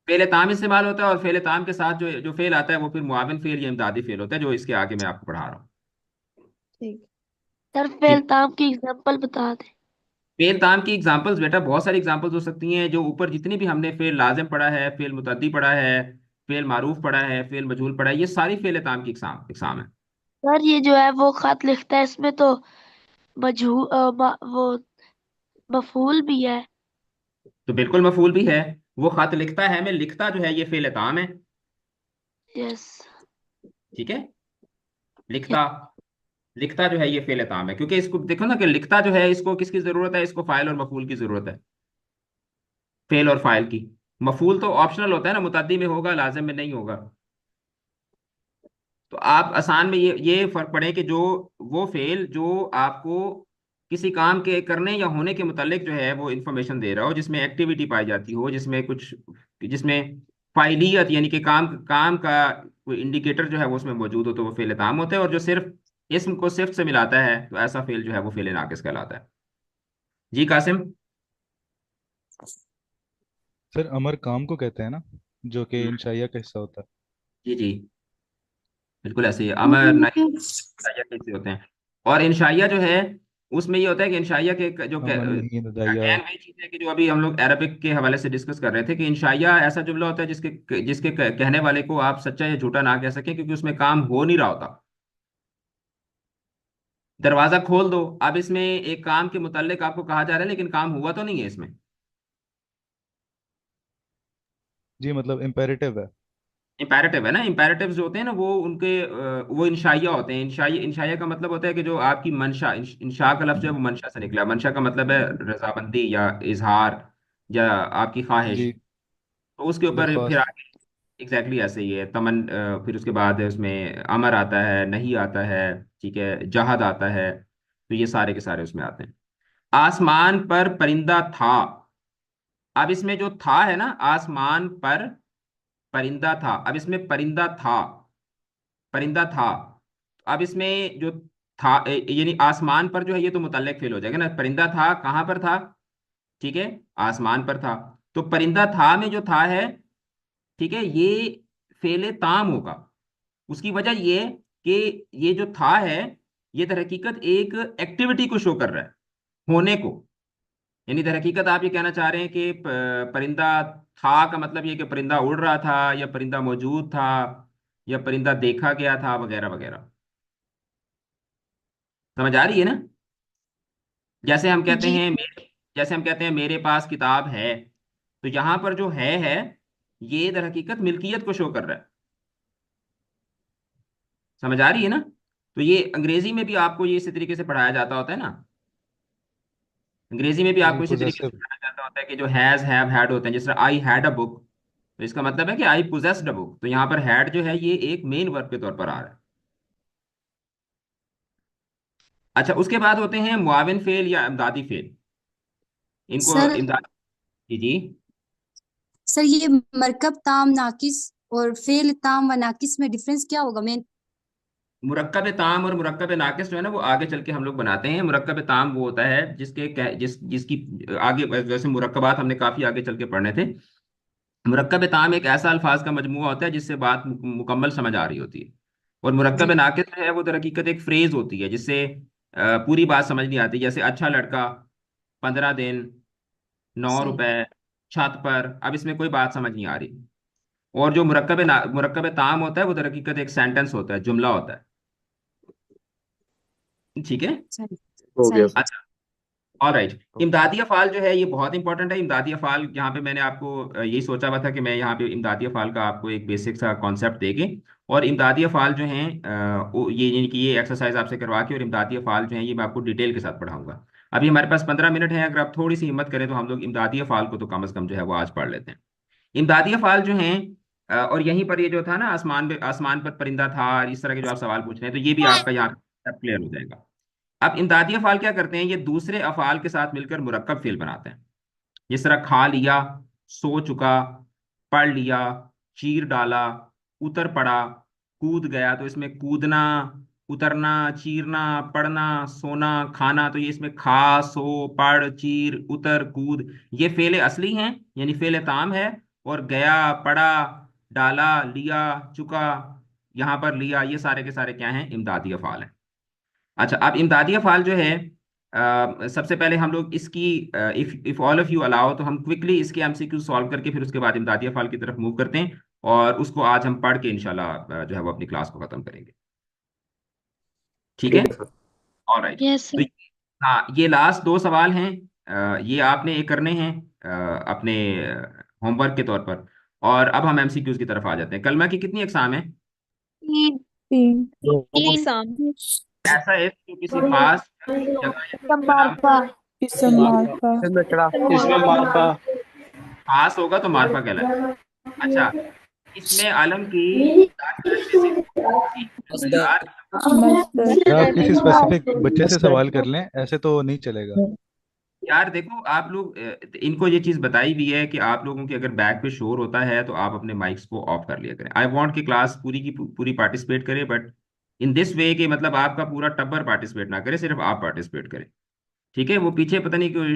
फेल ताम इस्तेमाल होता है, और फेल ताम के साथ जो जो फेल आता है वो फिर मुआविन फेल या इमदादी फेल होता है, जो इसके आगे मैं आपको पढ़ा रहा हूँ। ठीक। सर फेल ठीक। ताम की एग्जांपल बता दे। फेल ताम की एग्जांपल्स बेटा बहुत सारी एग्जांपल्स हो सकती हैं। जो ऊपर जितनी भी हमने फेल लाजिम पढ़ा है, फेल मुतद्दी पढ़ा है, फेल मारूफ पढ़ा है, फेल मजहूल पढ़ा है, ये सारी फेल ताम की इकसाम इकसाम है। सर ये जो है वो खत लिखता है, इसमें तो वो मफूल भी है। तो बिल्कुल मफूल भी है। वो खत लिखता है में लिखता जो है ये फेल ताम है, यस। ठीक है। लिखता, लिखता जो है ये फेल ताम है, क्योंकि इसको देखो ना कि लिखता जो है इसको किसकी जरूरत है? इसको फाइल और मफूल की जरूरत है, फेल और फाइल की। मफूल तो ऑप्शनल होता है ना, मुतद्दी में होगा लाजिम में नहीं होगा। तो आप आसान में ये फर्क पड़े कि जो वो फेल जो आपको किसी काम के करने या होने के मुतालिक जो है वो इंफॉर्मेशन दे रहा हो, जिसमें एक्टिविटी पाई जाती हो, जिसमें कुछ, जिसमें फाइलियत यानी कि काम काम का कोई इंडिकेटर जो है वो उसमें मौजूद हो, तो वो फेल ताम होता है। और जो सिर्फ इसम को सिर्फ से मिलाता है तो ऐसा फेल जो है वो फेल नाकिस कहलाता है। जी कासिम। सर अमर काम को कहते हैं ना, जो कि हम्म, इंशाइया का हिस्सा होता है। जी जी, बिल्कुल ऐसे ही है। अमर नहीं, इंशाइया कैसे होते हैं। और इंशाइया जो है उसमें ये होता है कि इंशाइया के जो अमन नहीं नदाया। अगेन वही चीज है कि जो अभी हम लोग अरबिक के हवाले से डिस्कस कर रहे थे कि इंशाइया ऐसा जुमला होता है जिसके जिसके कहने वाले को आप सच्चा या झूठा ना कह सकें, क्योंकि उसमें काम हो नहीं रहा होता। दरवाजा खोल दो, अब इसमें एक काम के मुताल्लिक आपको कहा जा रहा है लेकिन काम हुआ तो नहीं है इसमें। जी मतलब इम्पेरेटिव है। इंपैरेटिव है ना। इंपैरेटिव जो होते हैं ना वो उनके वो इंशाइया होते हैं। इंशाइया इंशाइया का मतलब होता है कि जो आपकी मंशा, इंशा का लफ्ज जो है वो मंशा से निकला। मंशा का मतलब है रजामंदी या इजहार या आपकी ख्वाहिश। जी। तो उसके ऊपर फिर दरख्वास्त। आगे एग्जैक्टली ऐसे ही है। फिर उसके बाद उसमें अमर आता है, नहीं आता है, ठीक है, जहद आता है। तो ये सारे के सारे उसमें आते हैं। आसमान पर परिंदा था। अब इसमें जो था है ना, आसमान पर परिंदा था, अब इसमें परिंदा था, परिंदा था। अब इसमें जो था यानी आसमान पर जो है ये तो मुतल्लिक फेल हो जाएगा ना। परिंदा था कहाँ पर था, ठीक है, आसमान पर था। तो परिंदा था में जो था है, ठीक है, ये फेले ताम होगा। उसकी वजह ये कि ये जो था है ये दर हकीकत एक एक्टिविटी को शो कर रहा है, होने को। यानी दर हकीकत आप ये कहना चाह रहे हैं कि परिंदा था का मतलब ये कि परिंदा उड़ रहा था या परिंदा मौजूद था या परिंदा देखा गया था वगैरह वगैरह। समझ आ रही है ना। जैसे हम कहते जी हैं जैसे हम कहते हैं मेरे पास किताब है, तो यहां पर जो है ये दर हकीकत मिल्कियत को शो कर रहा है। समझ आ रही है ना। तो ये अंग्रेजी में भी आपको ये इसी तरीके से पढ़ाया जाता होता है ना। अंग्रेजी में भी जी आपको इसी तरीके से पोजेसिव। पढ़ाया जाता होता है कि जो हैज हैव हैड होते हैं। जैसे आई हैड अ बुक, तो इसका मतलब है कि आई पोजेस्ड अ बुक। तो यहाँ पर हैड जो है ये एक मेन वर्ब के तौर पर आ रहा है। अच्छा, उसके बाद होते हैं मुआविन फेल या इमदादी फेल। इनको सर। इमदाद, जी जी। सर ये मरकब ताम नाकिस और फेल ताम व नाकिस में डिफरेंस क्या होगा? मैं मुरक्कब ताम और मुरक्कब नाकिस जो है ना वो आगे चल के हम लोग बनाते हैं। मुरक्कब ताम वो होता है जिसकी आगे, जैसे मुरक्कबात हमने काफी आगे चल के पढ़ने थे। मुरक्कब ताम एक ऐसा अल्फाज का मजमूआ होता है जिससे बात मुकम्मल समझ आ रही होती है। और मुरक्कब जी नाकिस जो है वो दर हकीकत एक फ्रेज होती है जिससे पूरी बात समझ नहीं आती। जैसे अच्छा लड़का, 15 दिन, 9 रुपए, सही। छत पर। अब इसमें कोई बात समझ नहीं आ रही। और जो मुरक्कब ताम होता है वो दर हकीकत एक सेंटेंस होता है, जुमला होता है। ठीक है। सही। हो गया सही। सर। अच्छा, ऑलराइट। इमदादी अफ़ाल जो है ये बहुत इंपॉर्टेंट है। इमदादी अफ़ाल यहाँ पे मैंने आपको यही सोचा हुआ था कि मैं यहाँ पे इमदादी अफ़ाल का आपको एक बेसिक सा कॉन्सेप्ट देके, और इमदादी अफ़ाल जो हैं ये यानी कि ये एक्सरसाइज आपसे करवा के और इमदादी अफ़ाल जो हैं ये मैं आपको डिटेल के साथ पढ़ाऊंगा। अभी हमारे पास 15 मिनट है, अगर आप थोड़ी सी हिम्मत करें तो हम लोग इमदादी अफ़ाल को तो कम अज़ कम जो है वो आज पढ़ लेते हैं। इमदादी अफ़ाल जो हैं और यहीं पर ये जो था ना, आसमान पर परिंदा था, इस तरह के जो आप सवाल पूछ रहे हैं, तो ये भी आपका यहाँ क्लियर हो जाएगा। अब इमदादी अफ़ाल क्या करते हैं, ये दूसरे अफ़ाल के साथ मिलकर मुरक्कब फ़ेल बनाते हैं। जिस तरह खा लिया, सो चुका, पढ़ लिया, चीर डाला, उतर पड़ा, कूद गया। तो इसमें कूदना, उतरना, चीरना, पढ़ना, सोना, खाना, तो ये इसमें खा, सो, पढ़, चीर, उतर, कूद, ये फ़ेल असली हैं यानी फ़ेल ताम है। और गया, पढ़ा, डाला, लिया, चुका, यहाँ पर लिया, ये सारे के सारे क्या हैं, इमदादी अफ़ाल हैं। अच्छा, अब इमदादी अफ़ाल जो है सबसे पहले हम लोग इसकी if all of you allow तो हम क्विकली इसके एमसीक्यू सॉल्व करके फिर उसके बाद इमदादी अफ़ाल की तरफ मूव करते हैं। और उसको आज हम पढ़ के इंशाल्लाह जो है वो अपनी क्लास को ख़त्म करेंगे। ठीक है। ठीक है सर। ऑलराइट। यस तो सर। हाँ, ये लास्ट 2 सवाल हैं, ये आपने ये करने हैं अपने होमवर्क के तौर पर। और अब हम एमसीक्यूज की तरफ आ जाते हैं। कलमा की कितनी एग्जाम है? तीन। तीन। दो। तीन। एग्जाम। ऐसा है जो किसी खास जगह या किसी आलम मार्फा। इसम मार्फा। इसमें कड़ा। इसमें मार्फा। खास होगा तो मार्फा कहलाएगा। अच्छा, इसमें आलम की 10 में से मसदर। या आप किसी स्पेसिफिक बच्चे से मस्टर्ड सवाल कर लें, ऐसे तो नहीं चलेगा। यार देखो आप लोग इनको ये चीज बताई भी है कि आप लोगों के अगर बैक पे शोर होता है तो आप अपने माइक्स को ऑफ कर लिया करें। आई वांट कि क्लास पूरी की पूरी पार्टिसिपेट करे, बट इन दिस वे कि मतलब आपका पूरा टब्बर पार्टिसिपेट ना करे, सिर्फ आप पार्टिसिपेट करें। ठीक है, वो पीछे पता नहीं क्यों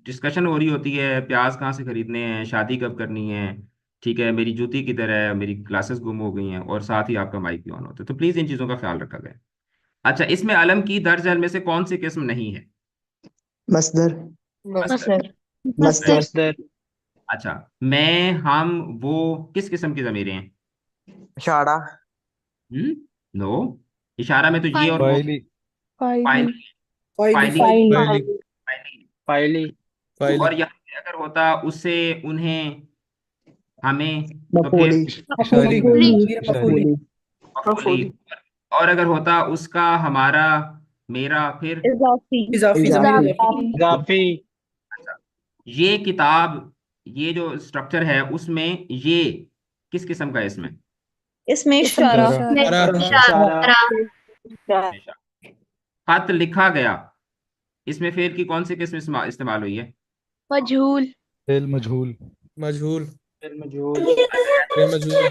डिस्कशन हो रही होती है, प्याज कहाँ से खरीदने हैं, शादी कब करनी है, ठीक है, मेरी जूती किधर है, मेरी क्लासेस गुम हो गई हैं, और साथ ही आपका माइक भी ऑन होता है। तो प्लीज इन चीजों का ख्याल रखा जाए। अच्छा, इसमें अलम की दर्ज अल में से कौन सी किस्म नहीं है? मस्दर मस्तर। मस्तर मस्दर मस्दर अच्छा, मैं, हम, वो किस किस्म की जमीरें हैं? इशारा नो, इशारा में तो ये और वो। फाइली। फाइल। फाइली फाइलिंग। फाइली फाइली। फाइलिंग। फाइली फाइली और यहाँ पे अगर होता उससे, उन्हें, हमें, तो फिर मफूली इशारी में मफूली ना, इशारी। मफूली मफूली। और अगर होता उसका, हमारा, मेरा, फिर। इजाफी इजाफी जमीर इजाफी इजाफी इजाफी अच्छा, ये किताब, ये जो स्ट्रक्चर है उसमें ये किस किस्म का है इसमें? इसमें इशारा इशारा। में इशारा इशारा इशारा। हमेशा। खत लिखा गया, इसमें फेल की कौन सी किस्म इस्तेमाल हुई है? मजहूल फेल मजहूल। मजहूल फिर मजहूल फिर मजहूल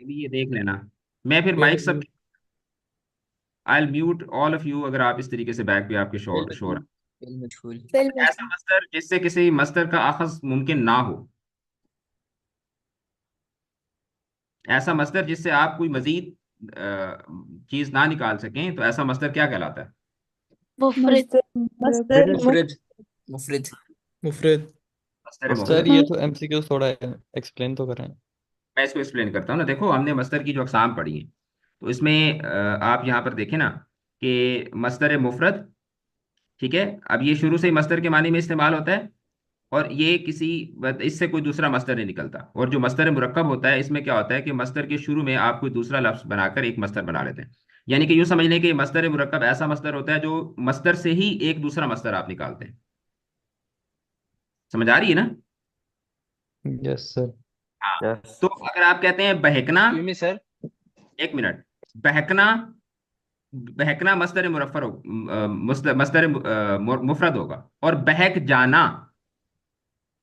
अभी ये देख लेना। मैं फिर फिर माइक सब, मजहूल I mute all of you अगर आप इस तरीके से बैक पे आपके शोर शोर। मजहूल ऐसा मस्दर जिससे किसी मस्दर का अखज मुमकिन ना हो, ऐसा मस्दर जिससे आप कोई मजीद चीज ना निकाल सकें, तो ऐसा मस्दर क्या कहलाता है? मुफरद मस्दर मुफरद मुफरद मुफरद मस्दर सर मुफरद। ये तो एमसीक्यू थोड़ा एक्सप्लेन तो करें। मैं इसको एक्सप्लेन करता हूँ ना। देखो, हमने मस्दर की जो अकसाम पढ़ी है, तो इसमें आप यहाँ पर देखें ना कि मस्दर मुफरद, ठीक है, अब ये शुरू से ही मस्दर के मानी में इस्तेमाल होता है, और ये किसी, इससे कोई दूसरा मस्दर नहीं निकलता। और जो मस्दर मुरक्कब होता है, इसमें क्या होता है कि मस्दर के शुरू में आप कोई दूसरा लफ्ज बनाकर एक मस्दर बना लेते हैं। यानी कि यूं समझ लें कि मस्दर मुरक्कब ऐसा मस्दर होता है जो मस्दर से ही एक दूसरा मस्दर आप निकालते हैं। समझ आ रही है ना? Yes sir. हाँ। यस तो अगर आप कहते हैं बहकना, क्यों में सर? एक मिनट, बहकना, बहकना मस्दर मुरफ़्फ़र हो, मस्दर मुफरद होगा, और बहक जाना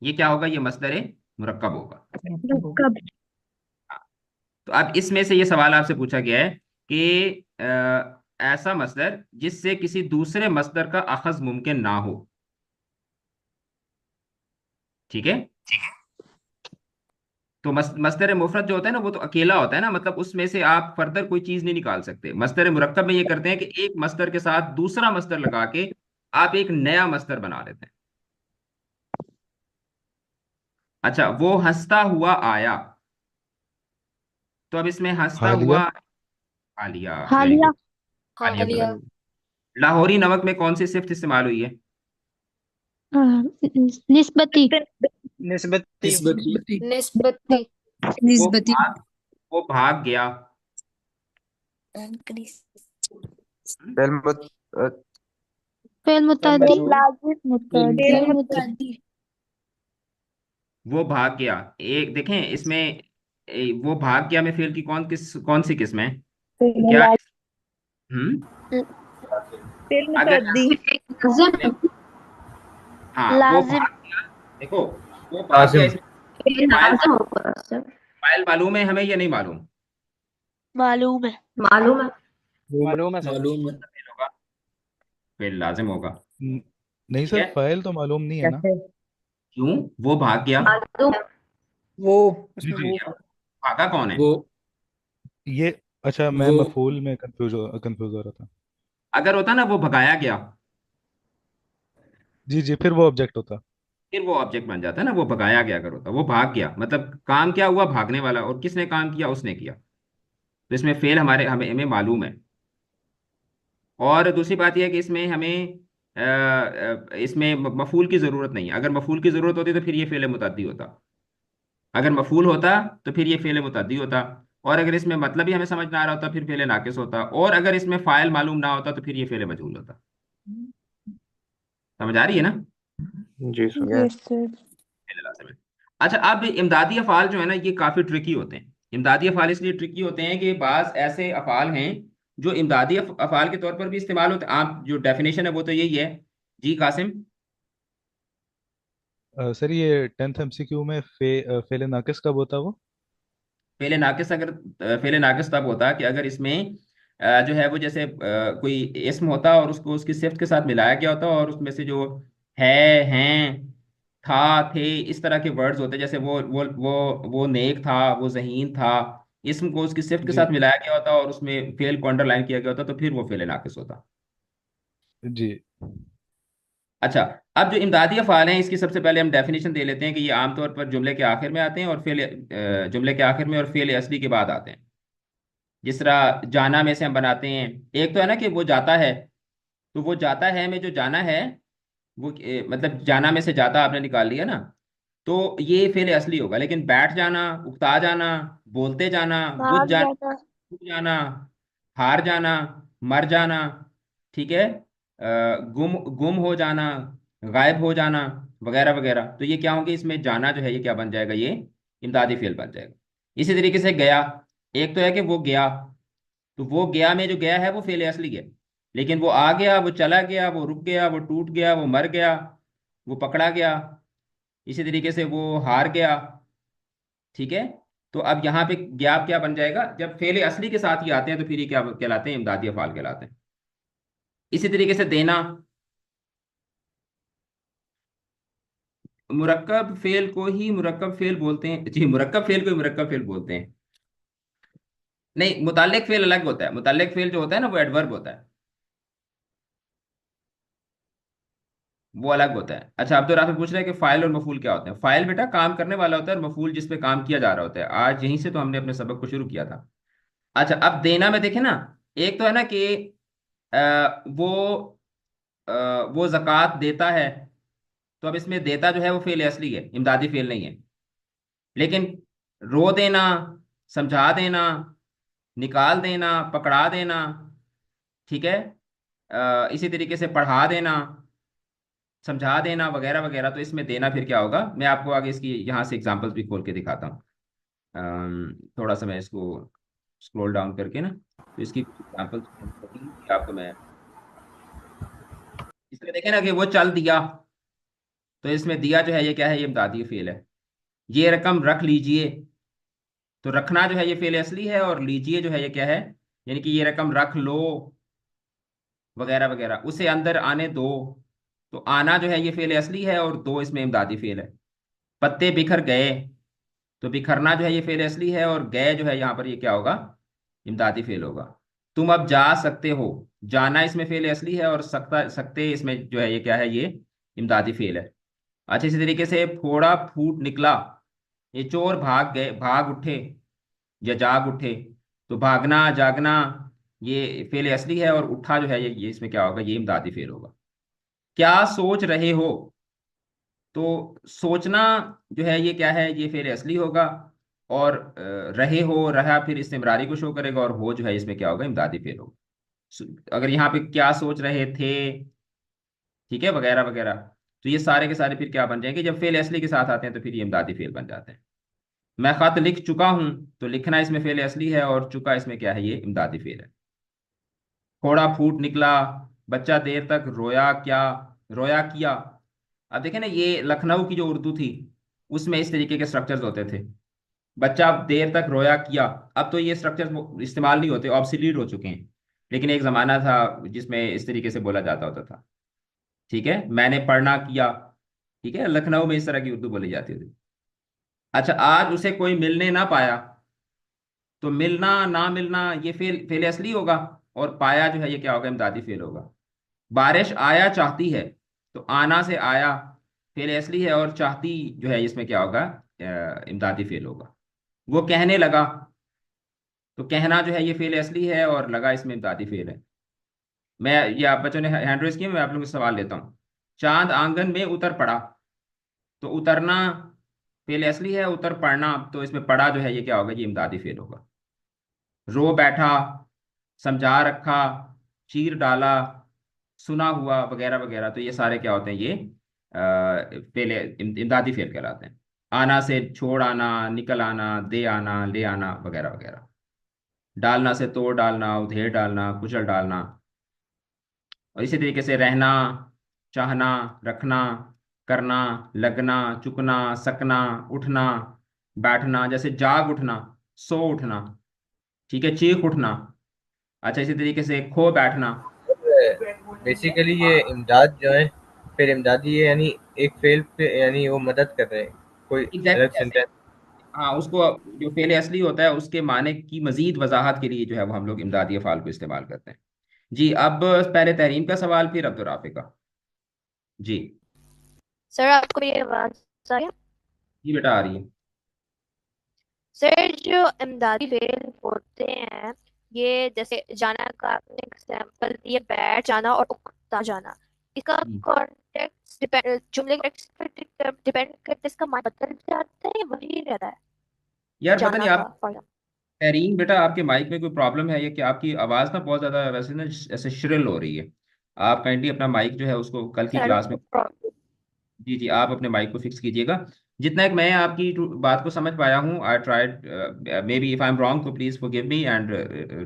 ये क्या होगा? ये मस्दर मुरक्कब होगा। कब तो अब इसमें से ये सवाल आपसे पूछा गया है कि ऐसा मस्दर जिससे किसी दूसरे मस्दर का अखज मुमकिन ना हो। ठीक है, तो मस्दर मुफरद जो होता है ना, वो तो अकेला होता है ना, मतलब उसमें से आप फर्दर कोई चीज नहीं निकाल सकते। मस्दर मुरक्कब में ये करते हैं कि एक मस्दर के साथ दूसरा मस्दर लगा के आप एक नया मस्दर बना लेते हैं। अच्छा, वो हंसता हुआ आया, तो अब इसमें हंसता हालिया। हुआ, आलिया, वेरी हालिया गुड। आलिया कलर। लाहौरी नमक में कौन सी सिफ्त इस्तेमाल हुई है? निस्बती निस्बती निस्बती वो निस्बती भाग, वो भाग गया। फिर मुत फेल फिर मुतादी मजहूल लाजिम फेल मुतादी वो भाग गया, एक देखें इसमें, वो भाग गया में फेल की कौन सी किस्म है? क्या? हम्म। फेल अगर मुतअद्दी हाँ, वो लाजिम भाग गया, देखो, वो भाग गया, लाजिम इसमें फाइल फाइल मालूम है हमें या नहीं मालूम? मालूम है मालूम है। मालूम है सर। मालूम है फेल होगा, फेल लाजिम होगा। न- नहीं ठीक सर, है, फाइल तो मालूम नहीं है ना। कैसे क्यों? वो भाग गया। मालूम है। वो जी उसमें जी। वो भागा कौन है? वो ये अच्छा, मैं वो मफूल में कंफ्यूज हो रहा था। अगर होता ना वो भगाया गया, जी जी, फिर वो ऑब्जेक्ट होता। फिर वो ऑब्जेक्ट बन जाता है ना। वो भगाया गया अगर होता, वो भाग गया, मतलब काम क्या हुआ? भागने वाला। और किसने काम किया? उसने किया। तो इसमें फेल हमें मालूम है। और दूसरी बात यह है कि इसमें हमें इसमें मफूल की जरूरत नहीं है। अगर मफूल की जरूरत होती तो फिर ये फेल मुतद्दी होता। अगर मफूल होता तो फिर ये फेल मुतद्दी होता। और अगर इसमें मतलब ही हमें समझ ना आ रहा होता, फिर फेल नाकिस होता। और अगर इसमें फाइल मालूम ना होता तो फिर ये फेल मजहूल होता। समझ आ रही है ना? जी सर। यस यस सर फेल लाज़िम है। अच्छा, अब इमदादी अफ़ाल जो है ना, ये काफी ट्रिकी होते हैं। इमदादी अफ़ाल इसलिए ट्रिकी होते हैं कि बाज ऐसे अफ़ाल हैं जो इमदादी अफ़ाल के तौर पर भी इस्तेमाल होते हैं। आप जो डेफिनेशन है वो तो यही है। जी कासिम। सर ये 10th एमसीक्यू में फेल नाकिस कब होता है वो? फेले नाकिस अगर फेले नाकिस तब होता कि अगर इसमें जो है वो जैसे कोई इस्म होता और उसको उसकी सिफ्त के साथ मिलाया गया होता और उसमें से जो है, हैं, था, थे, इस तरह के वर्ड्स होते जैसे वो नेक था, वो ज़हीन था। इस्म को उसकी सिफ्त के जी साथ मिलाया गया होता और उसमें फेल को अंडरलाइन किया गया होता तो फिर वो फेले नाकिस होता। जी। अच्छा, अब जो इमदादी अफ़ाल हैं इसकी सबसे पहले हम डेफिनेशन दे लेते हैं कि ये आमतौर पर जुमले के आखिर में आते हैं और जुमले के आखिर में और फेल असली के बाद आते हैं। जिस तरह जाना में से हम बनाते हैं, एक तो है ना कि वो जाता है, तो वो जाता है में जो जाना है वो मतलब जाना में से जाता आपने निकाल लिया ना, तो ये फेल असली होगा। लेकिन बैठ जाना, उकता जाना, बोलते जाना, बुझ भाग जाना, जाता। छूट जाना, हार जाना, मर जाना, ठीक है, गुम गुम हो जाना, गायब हो जाना, वगैरह वगैरह, तो ये क्या होंगे, इसमें जाना जो है ये क्या बन जाएगा, ये इमदादी फेल बन जाएगा। इसी तरीके से गया, एक तो है कि वो गया, तो वो गया में जो गया है वो फेल असली है। लेकिन वो आ गया, वो चला गया, वो रुक गया, वो टूट गया, वो मर गया, वो पकड़ा गया, इसी तरीके से वो हार गया, ठीक है। तो अब यहाँ पे गया क्या बन जाएगा, जब फेल असली के साथ ही आते हैं तो फिर ये क्या कहलाते हैं, इमदादी अफाल कहलाते हैं। इसी तरीके से देना, मुरक्कब फेल को ही मुरक्कब फेल बोलते हैं जी, मुरक्कब फेल को ही मुरक्कब फेल बोलते हैं। नहीं, मुताल्लिक फेल अलग होता है। मुताल्लिक फेल जो होता है ना वो एडवर्ब होता है, वो अलग होता है। अच्छा, अब तो राफी पूछ रहे हैं कि फाइल और मफूल क्या होते हैं। फाइल बेटा काम करने वाला होता है और मफूल जिस पे काम किया जा रहा होता है। आज यहीं से तो हमने अपने सबक को शुरू किया था। अच्छा, अब देना में देखें ना, एक तो है ना कि वो वो जक़ात देता है, तो अब इसमें देता जो है वो फेल असली है, इमदादी फेल नहीं है। लेकिन रो देना, समझा देना, निकाल देना, पकड़ा देना, ठीक है, इसी तरीके से पढ़ा देना, समझा देना, वगैरह वगैरह, तो इसमें देना फिर क्या होगा, मैं आपको आगे इसकी यहाँ से एग्जांपल्स भी खोल के दिखाता हूँ। थोड़ा सा मैं इसको स्क्रॉल डाउन करके ना, तो इसकी एग्जांपल्स आपको मैं इसमें देखें ना कि वो चल दिया, तो इसमें दिया जो है ये क्या है, ये इमदादी फेल है। ये रकम रख लीजिए, तो रखना जो है ये फेल असली है और लीजिए जो है ये क्या है, यानी कि ये रकम रख लो, वगैरह वगैरह। उसे अंदर आने दो, तो आना जो है ये फेल असली है और दो इसमें इमदादी फेल है। पत्ते बिखर गए, तो बिखरना जो है ये फेल असली है और गए जो है यहाँ पर ये क्या होगा, इमदादी फेल होगा। तुम अब जा सकते हो, जाना इसमें फेल असली है और सकता सकते इसमें जो है ये क्या है, ये इमदादी फेल है। अच्छा, इसी तरीके से फोड़ा फूट निकला, ये चोर भाग गए, भाग उठे या जाग उठे, तो भागना, जागना, ये फेल असली है और उठा जो है ये इसमें क्या होगा, ये इमदादी फेल होगा। क्या सोच रहे हो, तो सोचना जो है ये क्या है, ये फेल असली होगा और रहे हो, रहा फिर इस्तिमरारी को शो करेगा और हो जो है इसमें क्या होगा, इमदादी फेल होगा। अगर यहाँ पे क्या सोच रहे थे, ठीक है, वगैरह वगैरह, तो ये सारे के सारे फिर क्या बन जाएंगे, जब फेल असली के साथ आते हैं तो फिर ये इमदादी फेल बन जाते हैं। मैं खत लिख चुका हूं, तो लिखना इसमें फेल असली है और चुका इसमें क्या है, ये इमदादी फेल है। फोड़ा फूट निकला, बच्चा देर तक रोया, क्या रोया किया। अब देखें ना, ये लखनऊ की जो उर्दू थी उसमें इस तरीके के स्ट्रक्चर्स होते थे, बच्चा देर तक रोया किया। अब तो ये स्ट्रक्चर्स इस्तेमाल नहीं होते, ऑब्सोलीट हो चुके हैं। लेकिन एक जमाना था जिसमें इस तरीके से बोला जाता होता था, ठीक है, मैंने पढ़ना किया, ठीक है, लखनऊ में इस तरह की उर्दू बोली जाती थी। अच्छा, आज उसे कोई मिलने ना पाया, तो मिलना ना मिलना ये फेल फेल असली होगा और पाया जो है ये क्या होगा, इमदादी फेल होगा। बारिश आया चाहती है, तो आना से आया फेल असली है और चाहती जो है इसमें क्या होगा, इमदादी फेल होगा। वो कहने लगा, तो कहना जो है ये फेल असली है और लगा इसमें इमदादी फेल है। मैं, ये आप बच्चों ने हैंड रेज किया, मैं आप लोगों से सवाल लेता हूँ। चांद आंगन में उतर पड़ा, तो उतरना फेल असली है, उतर पड़ना तो इसमें पड़ा जो है ये क्या होगा, ये इमदादी फेल होगा। रो बैठा, समझा रखा, चीर डाला, सुना हुआ, वगैरह वगैरह, तो ये सारे क्या होते हैं, ये फेल इमदादी फेल कहलाते हैं। आना से छोड़ आना, निकल आना, दे आना, ले आना, वगैरह वगैरह। डालना से तोड़ डालना, उधेड़ डालना, कुचल डालना। और इसी तरीके से रहना, चाहना, रखना, करना, लगना, चुकना, सकना, उठना, बैठना, जैसे जाग उठना, सो उठना, ठीक है, चीख उठना। अच्छा, इसी तरीके से खो बैठना। बेसिकली ये इमदाद जो है, फिर इमदादी है, यानी एक फेल पे यानी वो मदद कर रहे हैं, कोई अलग एग्जैक्टली ऐसे। सेंटेंस। हाँ, उसको जो फेल असली होता है उसके माने की मजीद वजाहत के लिए जो है वो हम लोग इमदादी अफ़ाल को इस्तेमाल करते हैं। जी, अब पहले तहरीम का सवाल, फिर अब्दुल का। जी। सर आपको ये आवाज आ रही है? जी बेटा, आ रही है। सर जो इमदादी फेल होते हैं, ये जैसे जाना का आपने एग्जांपल दिया, बैठ जाना और उकता जाना, इसका कॉन्टेक्स्ट डिपेंड, जुमले के context पे डिपेंड करते है, इसका माना बदल जाता है या वही रहता है यार पता जाना नहीं, का आप फॉर एग्जांपल? तहरीन बेटा, आपके माइक में कोई प्रॉब्लम है या कि आपकी आवाज़ ना बहुत ज़्यादा वैसे ना ऐसे श्रिल हो रही है। आप काइंडली अपना माइक जो है उसको कल की सर क्लास में, जी जी, आप अपने माइक को फिक्स कीजिएगा। जितना एक मैं आपकी बात को समझ पाया हूँ, I tried, maybe if I am wrong तो please forgive me and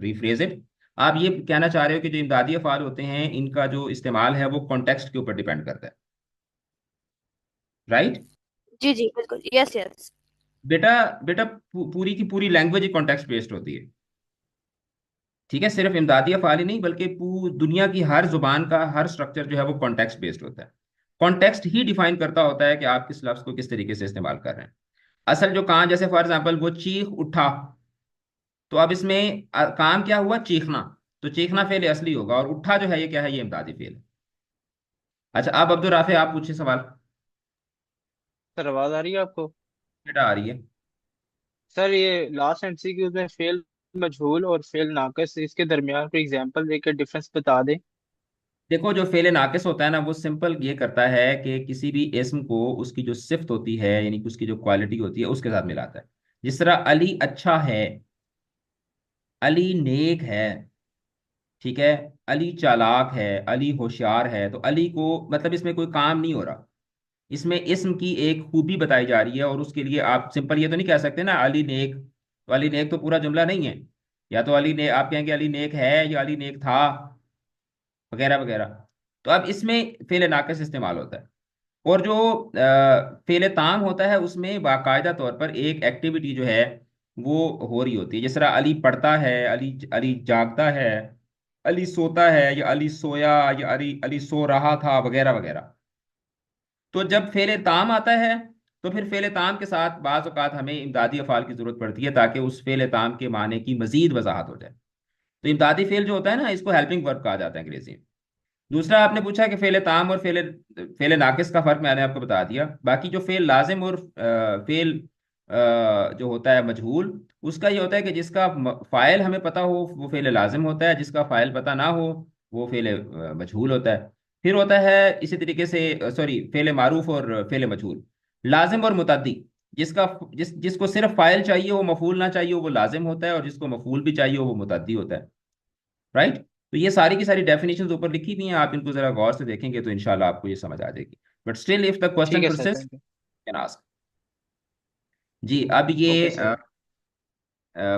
rephrase it. आप ये कहना चाह रहे हो कि जो इमदादी अफ़ाल होते हैं इनका जो इस्तेमाल है वो कॉन्टेक्स्ट के ऊपर डिपेंड करता है, राइट? जी जी बिल्कुल, यस यस। बेटा, बेटा पूरी की पूरी लैंग्वेज ही कॉन्टेक्स्ट बेस्ड होती है, ठीक है? सिर्फ इमदादी अफ़ाल ही नहीं बल्कि दुनिया की हर जुबान का हर स्ट्रक्चर जो है वो कॉन्टेक्स्ट बेस्ड होता है। कॉन्टेक्स्ट ही डिफाइन करता होता है कि आप किस लफ्ज़ को किस तरीके से इस्तेमाल कर रहे हैं। असल जो काम, जैसे फॉर एग्जाम्पल वो चीख उठा, तो अब इसमें काम क्या हुआ? चीखना। तो चीखना फेल असली होगा, और उठा जो है ये क्या है? ये इमदादी फेल है। अच्छा, अब अब्दुल राफे आप पूछिए सवाल। सर आवाज आ रही है आपको? बेटा, आ रही है। सर ये लास्ट एमसीक्यू में फेल मजहूल और फेल नाकिस, इसके दरमियान कोई एग्जांपल देकर डिफरेंस बता दें। देखो, जो फेल नाकिस होता है ना, वो सिंपल ये करता है कि किसी भी इस्म को उसकी जो सिफ्त होती है, यानी कि उसकी जो क्वालिटी होती है उसके साथ मिलाता है। जिस तरह अली अच्छा है, अली नेक है, ठीक है, अली चालाक है, अली होशियार है, तो अली को मतलब इसमें कोई काम नहीं हो रहा, इसमें इस्म की एक खूबी बताई जा रही है। और उसके लिए आप सिंपल ये तो नहीं कह सकते ना अली नेक, तो अली नेक तो पूरा जुमला नहीं है। या तो अली ने आप कहेंगे अली नेक है या अली नेक था, वगैरह वगैरह। तो अब इसमें फेल नाकिस इस्तेमाल होता है। और जो फेल ताम होता है उसमें बाकायदा तौर पर एक एक्टिविटी जो है वो हो रही होती है। जिस तरह अली पढ़ता है, अली अली जागता है, अली सोता है, या अली सोया, या अली अली सो रहा था, वगैरह वगैरह। तो जब फेले ताम आता है तो फिर फेले ताम के साथ बाज़ औक़ात हमें इमदादी अफ़ाल की ज़रूरत पड़ती है ताकि उस फेले ताम के माने की मज़ीद वजाहत हो जाए। तो इमदादी फेल जो होता है ना, इसको हेल्पिंग वर्ब कहा जाता है अंग्रेजी में। दूसरा, आपने पूछा कि फेले ताम और फेले फेले नाकिस का फ़र्क मैंने आपको बता दिया। बाकी जो फेल लाजिम और फेल जो होता है मजहूल, उसका ये होता है कि जिसका फ़ाइल हमें पता हो वो फेल लाजिम होता है, जिसका फ़ाइल पता ना हो वो फेल मजहूल होता है। फिर होता है इसी तरीके से, सॉरी, फेल मारूफ और फेल मजहूल। लाजिम और मुतद्दी, जिसको सिर्फ फ़ाइल चाहिए हो, मफूल ना चाहिए हो, वो लाजिम होता है, और जिसको मफूल भी चाहिए हो वो मुतद्दी होता है, राइट? तो ये सारी की सारी डेफिनेशंस ऊपर लिखी हुई हैं, आप इनको जरा गौर से देखेंगे तो इंशाल्लाह आपको ये समझ आ जाएगी। बट स्टिल इफ द ठीक क्वेश्चन है sir, persist thank you. Can ask. जी, अब ओके ये सर।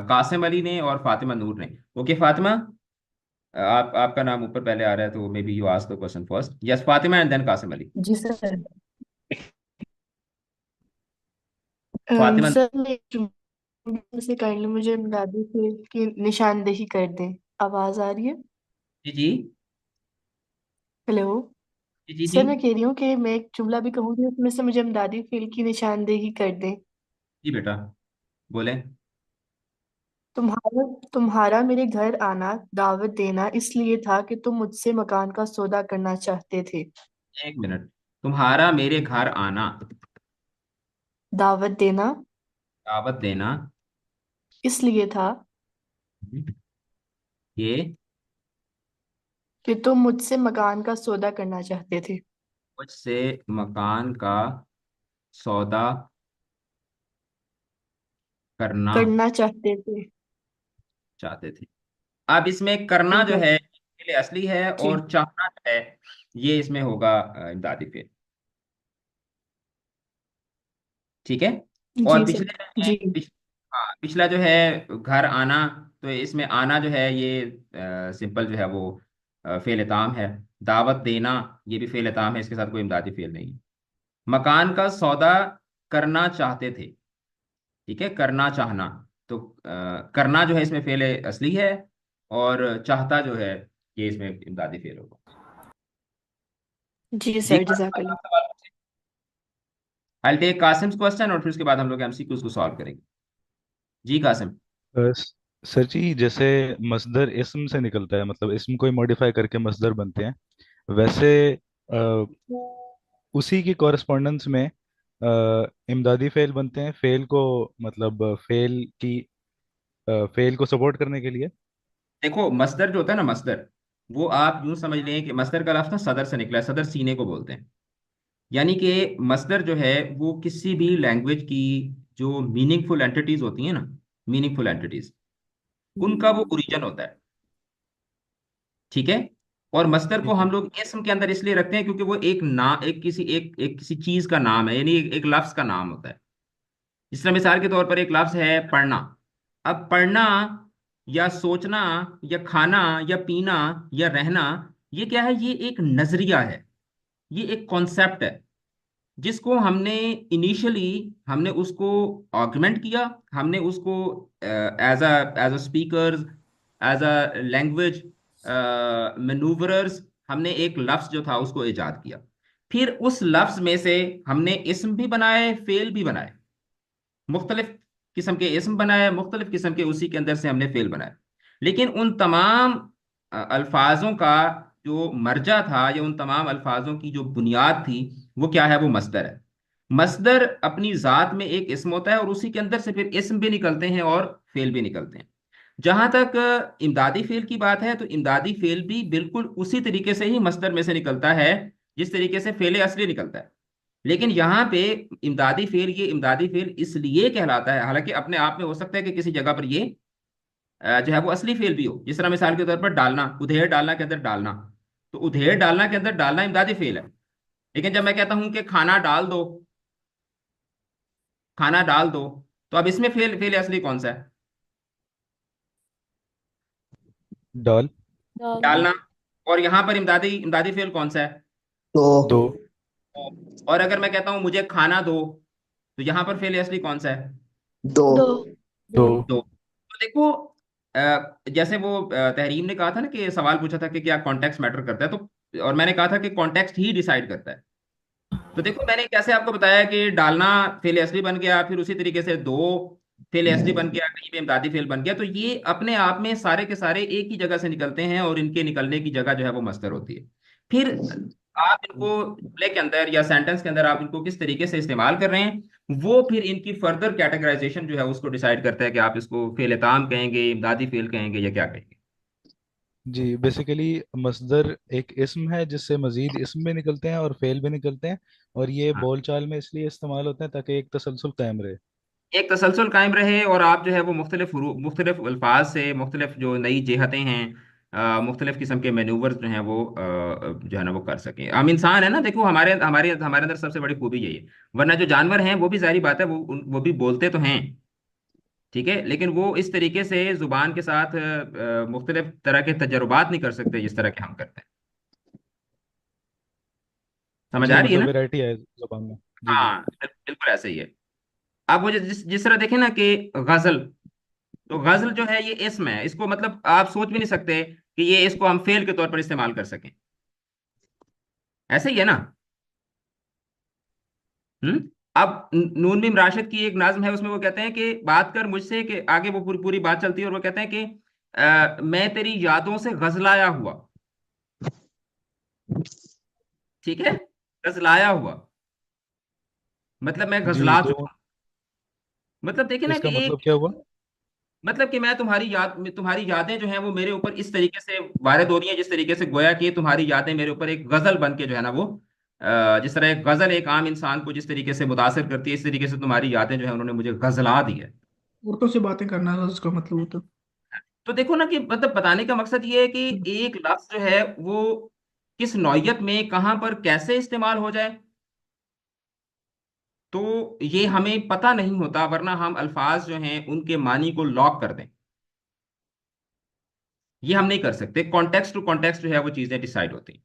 कासिम अली ने और फातिमा नूर ने। ओके फातिमा, आपका नाम ऊपर पहले आ रहा है, तो maybe you ask the question first. Yes Fatima and then Qasim Ali. जी सर। फातिमा। सर से काइंडली मुझे इमदादी फेल की निशानदेही कर दें। आवाज आ रही है? जी जी हेलो। जी जी जी सर मैं कह रही हूँ कि मैं एक जुमला भी कहूँगी उसमें से मुझे इमदादी फेल की निशानदेही कर दें। जी बेटा, बोले। तुम्हारा तुम्हारा मेरे घर आना दावत देना इसलिए था कि तुम मुझसे मकान का सौदा करना चाहते थे। एक मिनट, तुम्हारा मेरे घर आना, दावत देना दावत देना, इसलिए था ये कि तुम मुझसे मकान का सौदा करना चाहते थे। मुझसे मकान का सौदा करना करना चाहते थे। चाहते थे। अब इसमें करना जो है एग्जैक्ट ये असली है, जी। और चाहना जो है ये इसमें होगा इमदादी फेल। ठीक है। और जी पिछले सर। जो है जी हाँ, पिछला जो है घर आना, तो इसमें आना जो है ये सिंपल जो है वो फेल ताम है। दावत देना, ये भी फेल ताम है, इसके साथ कोई इमदादी फेल नहीं है। मकान का सौदा करना चाहते थे, ठीक है, करना चाहना, तो करना जो है इसमें फेल असली है, और चाहता जो है ये इसमें इमदादी फेल होगा। जी जी सर, जजाकल्ला। आई टेक कासिम्स क्वेश्चन, और फिर उसके बाद हम लोग एमसीक्यूज को सॉल्व करेंगे। जी कासिम। सर जी, जैसे मस्दर इस्म से निकलता है, मतलब इस्म को मॉडिफाई करके मस्दर बनते हैं, वैसे अ, उसी की कॉरेस्पॉन्डेंस में इमदादी फेल बनते हैं, फेल को मतलब फेल को सपोर्ट करने के लिए। देखो मस्दर जो होता है ना, मस्दर, वो आप यूं समझ लें कि मस्दर का लफ्ज ना सदर से निकला है, सदर सीने को बोलते हैं। यानी कि मस्दर जो है वो किसी भी लैंग्वेज की जो मीनिंगफुल एंटिटीज होती हैं ना, मीनिंगफुल एंटिटीज, उनका वो ओरिजिन होता है, ठीक है। और मस्दर को ठीक हम है। लोग इसम के अंदर इसलिए रखते हैं क्योंकि वो एक ना एक किसी चीज का नाम है, यानी एक लफ्ज का नाम होता है। जिस तरह मिसाल के तौर पर एक लफ्ज है पढ़ना। अब पढ़ना या सोचना या खाना या पीना या रहना, ये क्या है? ये एक नजरिया है, ये एक कॉन्सेप्ट है, जिसको हमने इनिशियली हमने उसको ऑगमेंट किया, हमने उसको as a speakers, as a language manoeuvrers, हमने एक लफ्ज जो था उसको इजाद किया। फिर उस लफ्ज में से हमने इस्म भी बनाए, फेल भी बनाए, मुख्तलिफ किस्म के इस्म बनाए, मुख्तलिफ किस्म के उसी के अंदर से हमने फेल बनाए। लेकिन उन तमाम अल्फाजों का जो मर्जा था, या उन तमाम अल्फाजों की जो बुनियाद थी, वो क्या है? वो मस्दर है। मस्दर अपनी ज़ात में एक इस्म होता है, और उसी के अंदर से फिर इस्म भी निकलते हैं और फेल भी निकलते हैं। जहां तक इमदादी फेल की बात है, तो इमदादी फेल भी बिल्कुल उसी तरीके से ही मस्दर में से निकलता है जिस तरीके से फेल असली निकलता है। लेकिन यहाँ पे इमदादी फेल, ये इमदादी फेल इसलिए कहलाता है, हालांकि अपने आप में हो सकता है कि किसी जगह पर ये जो है वो असली फेल भी हो। जिस तरह मिसाल के तौर पर डालना, उधेड़ डालना के अंदर डालना, तो उधेड़ डालना के अंदर डालना इमदादी फेल है। लेकिन जब मैं कहता हूं कि खाना डाल दो, खाना डाल दो, तो अब इसमें फेल फेल असली कौन सा है? डाल। डालना। और यहाँ पर इमदादी इमदादी फेल कौन सा है? तो दो। और अगर मैं कहता हूं मुझे खाना दो, तो यहाँ पर फेल असली कौन सा है? दो दो दो। दो। तो देखो जैसे वो तहरीम ने कहा था ना, कि सवाल पूछा था कि क्या कॉन्टेक्स्ट मैटर करता है, तो और मैंने कहा था कि कॉन्टेक्स्ट ही डिसाइड करता है। तो देखो मैंने कैसे आपको बताया कि डालना फेल असली बन गया, फिर उसी तरीके से दो फेल असली बन गया, कहीं पे इमदादी फेल बन गया। तो ये अपने आप में सारे के सारे एक ही जगह से निकलते हैं, और इनके निकलने की जगह जो है वो मस्दर होती है। फिर आप इनको जुमले के अंदर या सेंटेंस के अंदर आप इनको किस तरीके से इस्तेमाल कर रहे हैं, वो फिर इनकी फर्दर कैटेगराइजेशन जो है उसको डिसाइड करता है कि आप इसको फेल ताम कहेंगे, इमदादी फेल कहेंगे, या क्या कहेंगे। जी, बेसिकली मस्दर एक इस्म है जिससे मजीद इस्म भी निकलते हैं और फेल भी निकलते हैं, और ये हाँ, बोलचाल में इसलिए इस्तेमाल होते हैं ताकि एक तसलसल कायम रहे। एक तसलसल कायम रहे, और आप जो है वो मुख्तलिफ अल्फाज से मुख्तलिफ जो नई जेहतें हैं, मुख्तलिफ किस्म के मैनूवर्स जो हैं वो जो है ना वो कर सकें। हम इंसान है ना, देखो हमारे हमारे हमारे अंदर सबसे बड़ी खूबी यही है। वरना जो जानवर हैं वो भी जाहिर बात है, वो भी बोलते तो हैं, ठीक है, लेकिन वो इस तरीके से जुबान के साथ मुख्तलिफ तरह के तजर्बात नहीं कर सकते जिस तरह के हम करते हैं। समझ जी, आ रही है मतलब ना? वैरायटी है जुबान में। जी जी। हाँ, बिल्कुल ऐसे ही है। आप मुझे जिस तरह देखें ना कि गजल, तो गजल जो है ये इसम है, इसको मतलब आप सोच भी नहीं सकते कि ये इसको हम फेल के तौर पर इस्तेमाल कर सकें। ऐसे ही है ना? हम्म। अब नून मीम राशिद की एक नाज्म है, उसमें वो कहते हैं कि बात कर मुझसे, कि आगे वो पूरी पूरी बात चलती है, और वो कहते हैं कि मैं तेरी यादों से गजलाया हुआ, ठीक है, गजलाया हुआ, मतलब मैं जी, गजला तो चुका हूं। मतलब देखिए ना कि इसका मतलब एक, क्या हुआ? मतलब कि मैं तुम्हारी यादें जो हैं वो मेरे ऊपर इस तरीके से वारिद हो रही हैं, जिस तरीके से गोया कि तुम्हारी यादें मेरे ऊपर एक गजल बन के जो है ना वो जिस तरह एक गजल एक आम इंसान को जिस तरीके से मुतासिर करती है, इस तरीके से तुम्हारी यादें जो है उन्होंने मुझे गजला दी है। औरतों से बातें करना था उसका मतलब होता। तो देखो ना कि मतलब बताने का मकसद ये है कि एक लफ्ज जो है वो किस नौयत में, कहां पर, कैसे इस्तेमाल हो जाए, तो ये हमें पता नहीं होता, वरना हम अल्फाज जो हैं उनके मानी को लॉक कर दें। ये हम नहीं कर सकते, कॉन्टेक्स्ट टू कॉन्टेक्स्ट जो है वो चीजें डिसाइड होती हैं।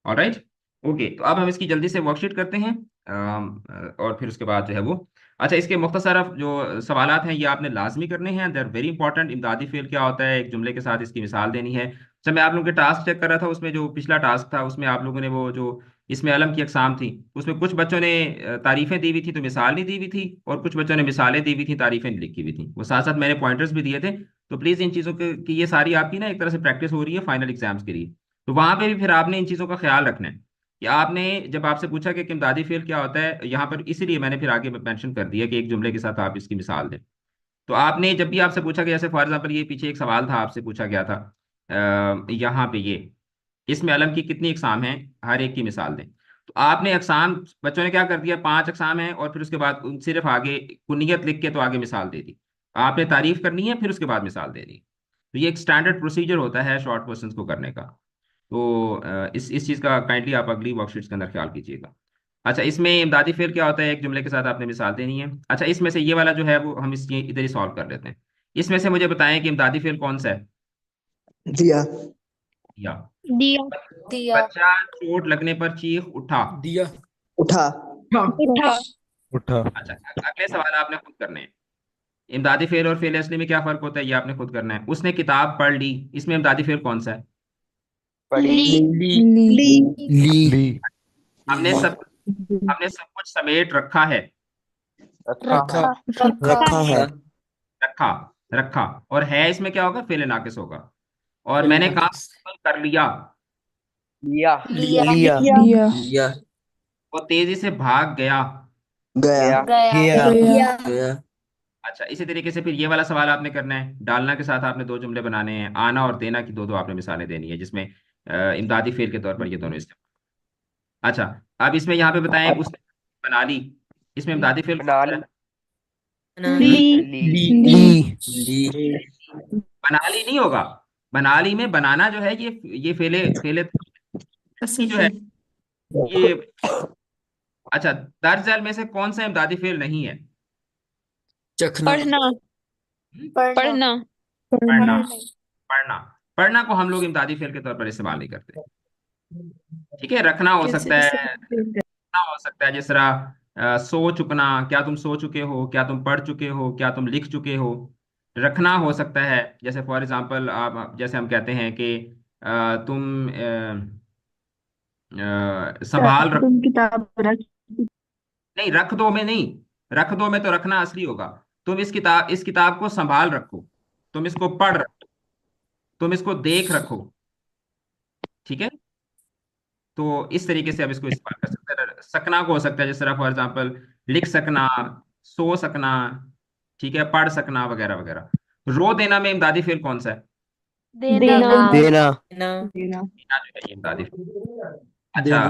ऑलराइट, ओके, तो अब हम इसकी जल्दी से वर्कशीट करते हैं। और फिर उसके बाद जो है वो, अच्छा, इसके मुख्तसर जो सवालात हैं ये आपने लाजमी करने हैं, दे आर वेरी इंपॉर्टेंट। इमदादी फेल क्या होता है, एक जुमले के साथ इसकी मिसाल देनी है। अच्छा, मैं आप लोगों के टास्क चेक कर रहा था, उसमें जो पिछला टास्क था उसमें आप लोगों ने वो जो इसमें अलम की अकसाम थी, उसमें कुछ बच्चों ने तारीफें दी हुई थी तो मिसाल नहीं दी हुई थी, और कुछ बच्चों ने मिसालें दी हुई थी, तारीफें नहीं लिखी हुई थी। वो साथ साथ मैंने पॉइंटर्स भी दिए थे। तो प्लीज़ इन चीज़ों के की ये सारी आपकी ना एक तरह से प्रैक्टिस हो रही है फाइनल एग्जाम्स के लिए। तो वहां पे भी फिर आपने इन चीज़ों का ख्याल रखना है कि आपने जब आपसे पूछा कि इमदादी फेल क्या होता है, यहाँ पर इसीलिए मैंने फिर आगे मेंशन कर दिया कि एक जुमले के साथ आप इसकी मिसाल दें। तो आपने जब भी आपसे पूछा गया, जैसे फॉर एग्जाम्पल ये पीछे एक सवाल था आपसे पूछा गया था, यहाँ पे ये इसमें अलम की कितनी अकसाम हैं, हर एक की मिसाल दें। तो आपने अकसाम, बच्चों ने क्या कर दिया, 5 अकसाम हैं और फिर उसके बाद सिर्फ आगे कुनियत लिख के तो आगे मिसाल दे दी। आपने तारीफ करनी है फिर उसके बाद मिसाल देनी। तो ये एक स्टैंडर्ड प्रोसीजर होता है शॉर्ट क्वेश्चंस को करने का। तो इस चीज़ का काइंडली आप अगली वर्कशीट्स के अंदर ख्याल कीजिएगा। अच्छा, इसमें इमदादी फेल क्या होता है, एक जुमले के साथ आपने मिसाल देनी है। अच्छा, इसमें से ये वाला जो है वो हम इसकी इधर ही सॉल्व कर लेते हैं। इसमें से मुझे बताएं कि इमदादी फेल कौन सा है। दिया। या दिया। दिया। बच्चा चोट लगने पर चीख उठा। दिया। उठा। उठा। उठा। अच्छा, अगले सवाल आपने खुद करने हैं। इमदादी फेल और फेल असली में क्या फर्क होता है, ये आपने खुद करना है। उसने किताब पढ़ ली, इसमें इमदादी फेल कौन सा है। पढ़ी। ली। ली। ली। हमने सब हमने सब कुछ समेट रखा है। रखा। रखा। रखा है। रखा, रखा, और है इसमें क्या होगा, फेल नाकिस होगा। और मैंने काम मुकम्मल कर लिया। लिया। लिया। लिया। लिया। लिया। वो तेजी से भाग गया। गया। गया। गया। गया। गया। अच्छा, इसी तरीके से फिर ये वाला सवाल आपने करना है। डालना के साथ आपने दो जुमले बनाने हैं, आना और देना की दो दो आपने मिसालें देनी है, जिसमें इमदादी फेल के तौर पर ये दोनों इस्तेमाल। अच्छा, अब इसमें यहाँ पे बताएं, उसने बना ली, इसमें इमदादी फेल कौन बना सा है। ली। ली। ली। बना ली नहीं होगा, बना ली में बनाना जो है ये फेले फेले की जो है ये। अच्छा, दर्ज झैल में से कौन सा इमदादी फेल नहीं है। चखना। पढ़ना। पढ़ना। पढ़ना। पढ़ना। पढ़ना। पढ़ना को हम लोग इमदादी फेल के तौर पर इस्तेमाल नहीं करते। ठीक है, रखना हो सकता है, रखना हो सकता है जिस तरह सो चुकना, क्या तुम सो चुके हो, क्या तुम पढ़ चुके हो, क्या तुम लिख चुके हो। रखना हो सकता है जैसे फॉर एग्जांपल आप, जैसे हम कहते हैं कि तुम संभाल रख। तुम किताब रख। नहीं, रख दो में नहीं, रख दो में तो रखना असली होगा। तुम इस किताब को संभाल रखो, तुम इसको पढ़ रखो, तुम इसको देख रखो। ठीक है, तो इस तरीके से आप इसको इस्तेमाल कर सकते हैं। सकना को हो सकता है जिस तरह फॉर एग्जांपल लिख सकना, सो सकना, ठीक है, पढ़ सकना वगैरह वगैरह। रो देना में इमदादी फेल कौन सा है। देना। देना। देना। देना जो है ये इमदादी फेल। अच्छा, देना।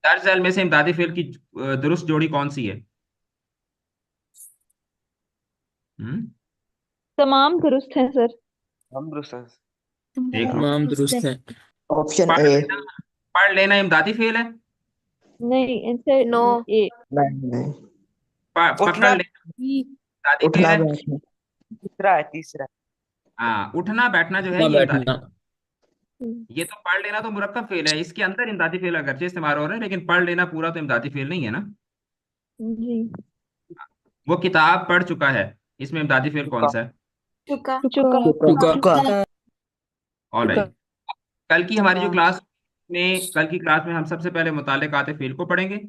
दर्ज झैल में से इमदादी फेल की दुरुस्त जोड़ी कौन सी है। हम्म तमाम दुरुस्त हैं सर। हम दुरुस्त हैं। देख लो, तमाम दुरुस्त है। ऑप्शन पढ़ ए। लेना, पढ़ लेना इमदादी फेल है। नहीं आंसर नो। ए। नहीं नहीं। पकड़ उठना। लेना इमदादी फेल उठना है। बैठना। तीसरा है, तीसरा। हाँ, उठना बैठना जो है उठना ये इमदादी। बैठना। ये तो पढ़ लेना तो मुरक्कब फेल है, इसके अंदर इमदादी फेल अगरचे इस्तेमाल हो रहा है, लेकिन पढ़ लेना पूरा तो इमदादी फेल नहीं है ना। जी। वो किताब पढ़ चुका है, इसमें इमदादी फेल कौन चुका। सा है। चुका। चुका। चुका। ऑलराइट, कल की हमारी जो क्लास में, कल की क्लास में हम सबसे पहले मुताल्लिक़ात फेल को पढ़ेंगे।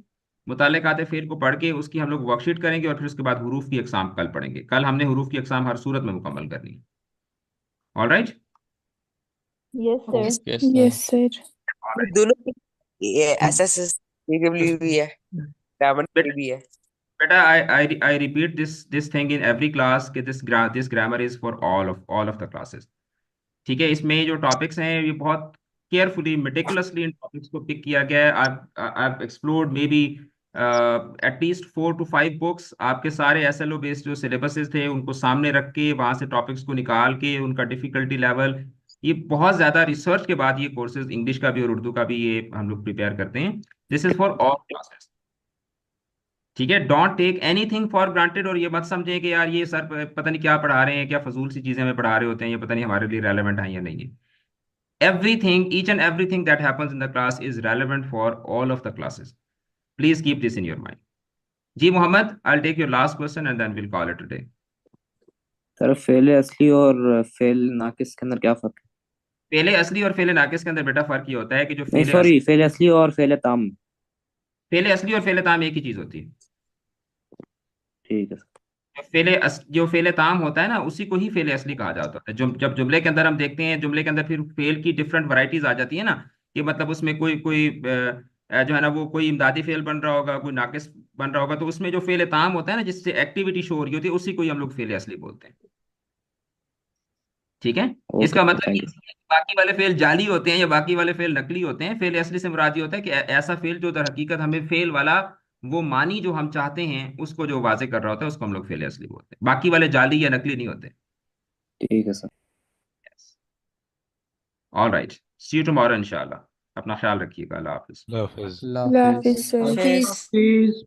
मुताल्लिक़ात फेल को पढ़ के उसकी हम लोग वर्कशीट करेंगे, और फिर उसके बाद हुरूफ की अक़साम कल पढ़ेंगे। कल हमने हुरूफ की अक़साम हर सूरत में मुकम्मल करनी है। Alright, yes sir. Yes yes sir. Alright दोनों ये एसएसएस भी है, डायमंड भी है। बेटा, I repeat this thing in every class कि this grammar is for all of the classes. ठीक है, इसमें जो टॉपिक्स हैं ये बहुत केयरफुली मेटिकुलसली इन टॉपिक्स को पिक किया गया है। आप explored maybe at least 4 to 5 books, आपके सारे एसएलओ बेस्ड जो सिलेबसेस थे उनको सामने रख के वहां से टॉपिक्स को निकाल के उनका डिफिकल्टी लेवल, ये बहुत ज्यादा रिसर्च के बाद ये कोर्सेज इंग्लिश का भी और उर्दू का भी ये हम लोग प्रिपेयर करते हैं। This is for all classes. ठीक है, don't take anything for granted, और ये मत समझें कि यार ये सर पता नहीं क्या पढ़ा रहे हैं, क्या फजूल सी चीजें हमें पढ़ा रहे होते हैं, ये पता नहीं हमारे लिए रेलेवेंट है या नहीं है। Everything, each and everything that happens in the class is relevant for all of the classes. Please keep this in your mind. जी Mohammad, I take your last question and then will call it today. Sir fail असली और fail नाकिस के अंदर क्या फर्क है? फेले असली और फेले नाकिस के अंदर बेटा फर्क ये होता है कि जो नहीं सॉरी, फेल असली और फेल ताम। फेले असली और फेले ताम एक ही चीज होती है। ठीक है सर। जो फेले ताम होता है ना, उसी को ही फेले असली कहा जाता है। जब जुमले के अंदर हम देखते हैं, जुमले के अंदर फिर फेल की डिफरेंट वैरायटीज आ जाती है ना, कि मतलब उसमें कोई कोई जो है ना वो कोई इमदादी फेल बन रहा होगा, कोई नाकिस बन रहा होगा, तो उसमें जो फेले ताम होता है ना, जिससे एक्टिविटी शो हो रही होती है, उसी को ही हम लोग फेले असली बोलते हैं। ठीक है, ओके इसका सर, मतलब ये थैंक यू। नहीं है कि बाकी वाले फेल जाली होते हैं या बाकी वाले फेल नकली होते हैं। फेल असली से मुराद ये होता है कि ऐसा फेल जो दर हकीकत हमें फेल वाला वो मानी जो हम चाहते हैं उसको जो वाजे कर रहा होता है, उसको हम लोग फेल असली बोलते हैं। बाकी वाले जाली या नकली नहीं होते। ठीक है sir. All right, see you tomorrow इंशाल्लाह। अपना ख्याल रखिएगा। अल्लाह हाफिज। अल्लाह हाफिज। अल्लाह अल्लाह हाफिज। हाफिज सर। Peace.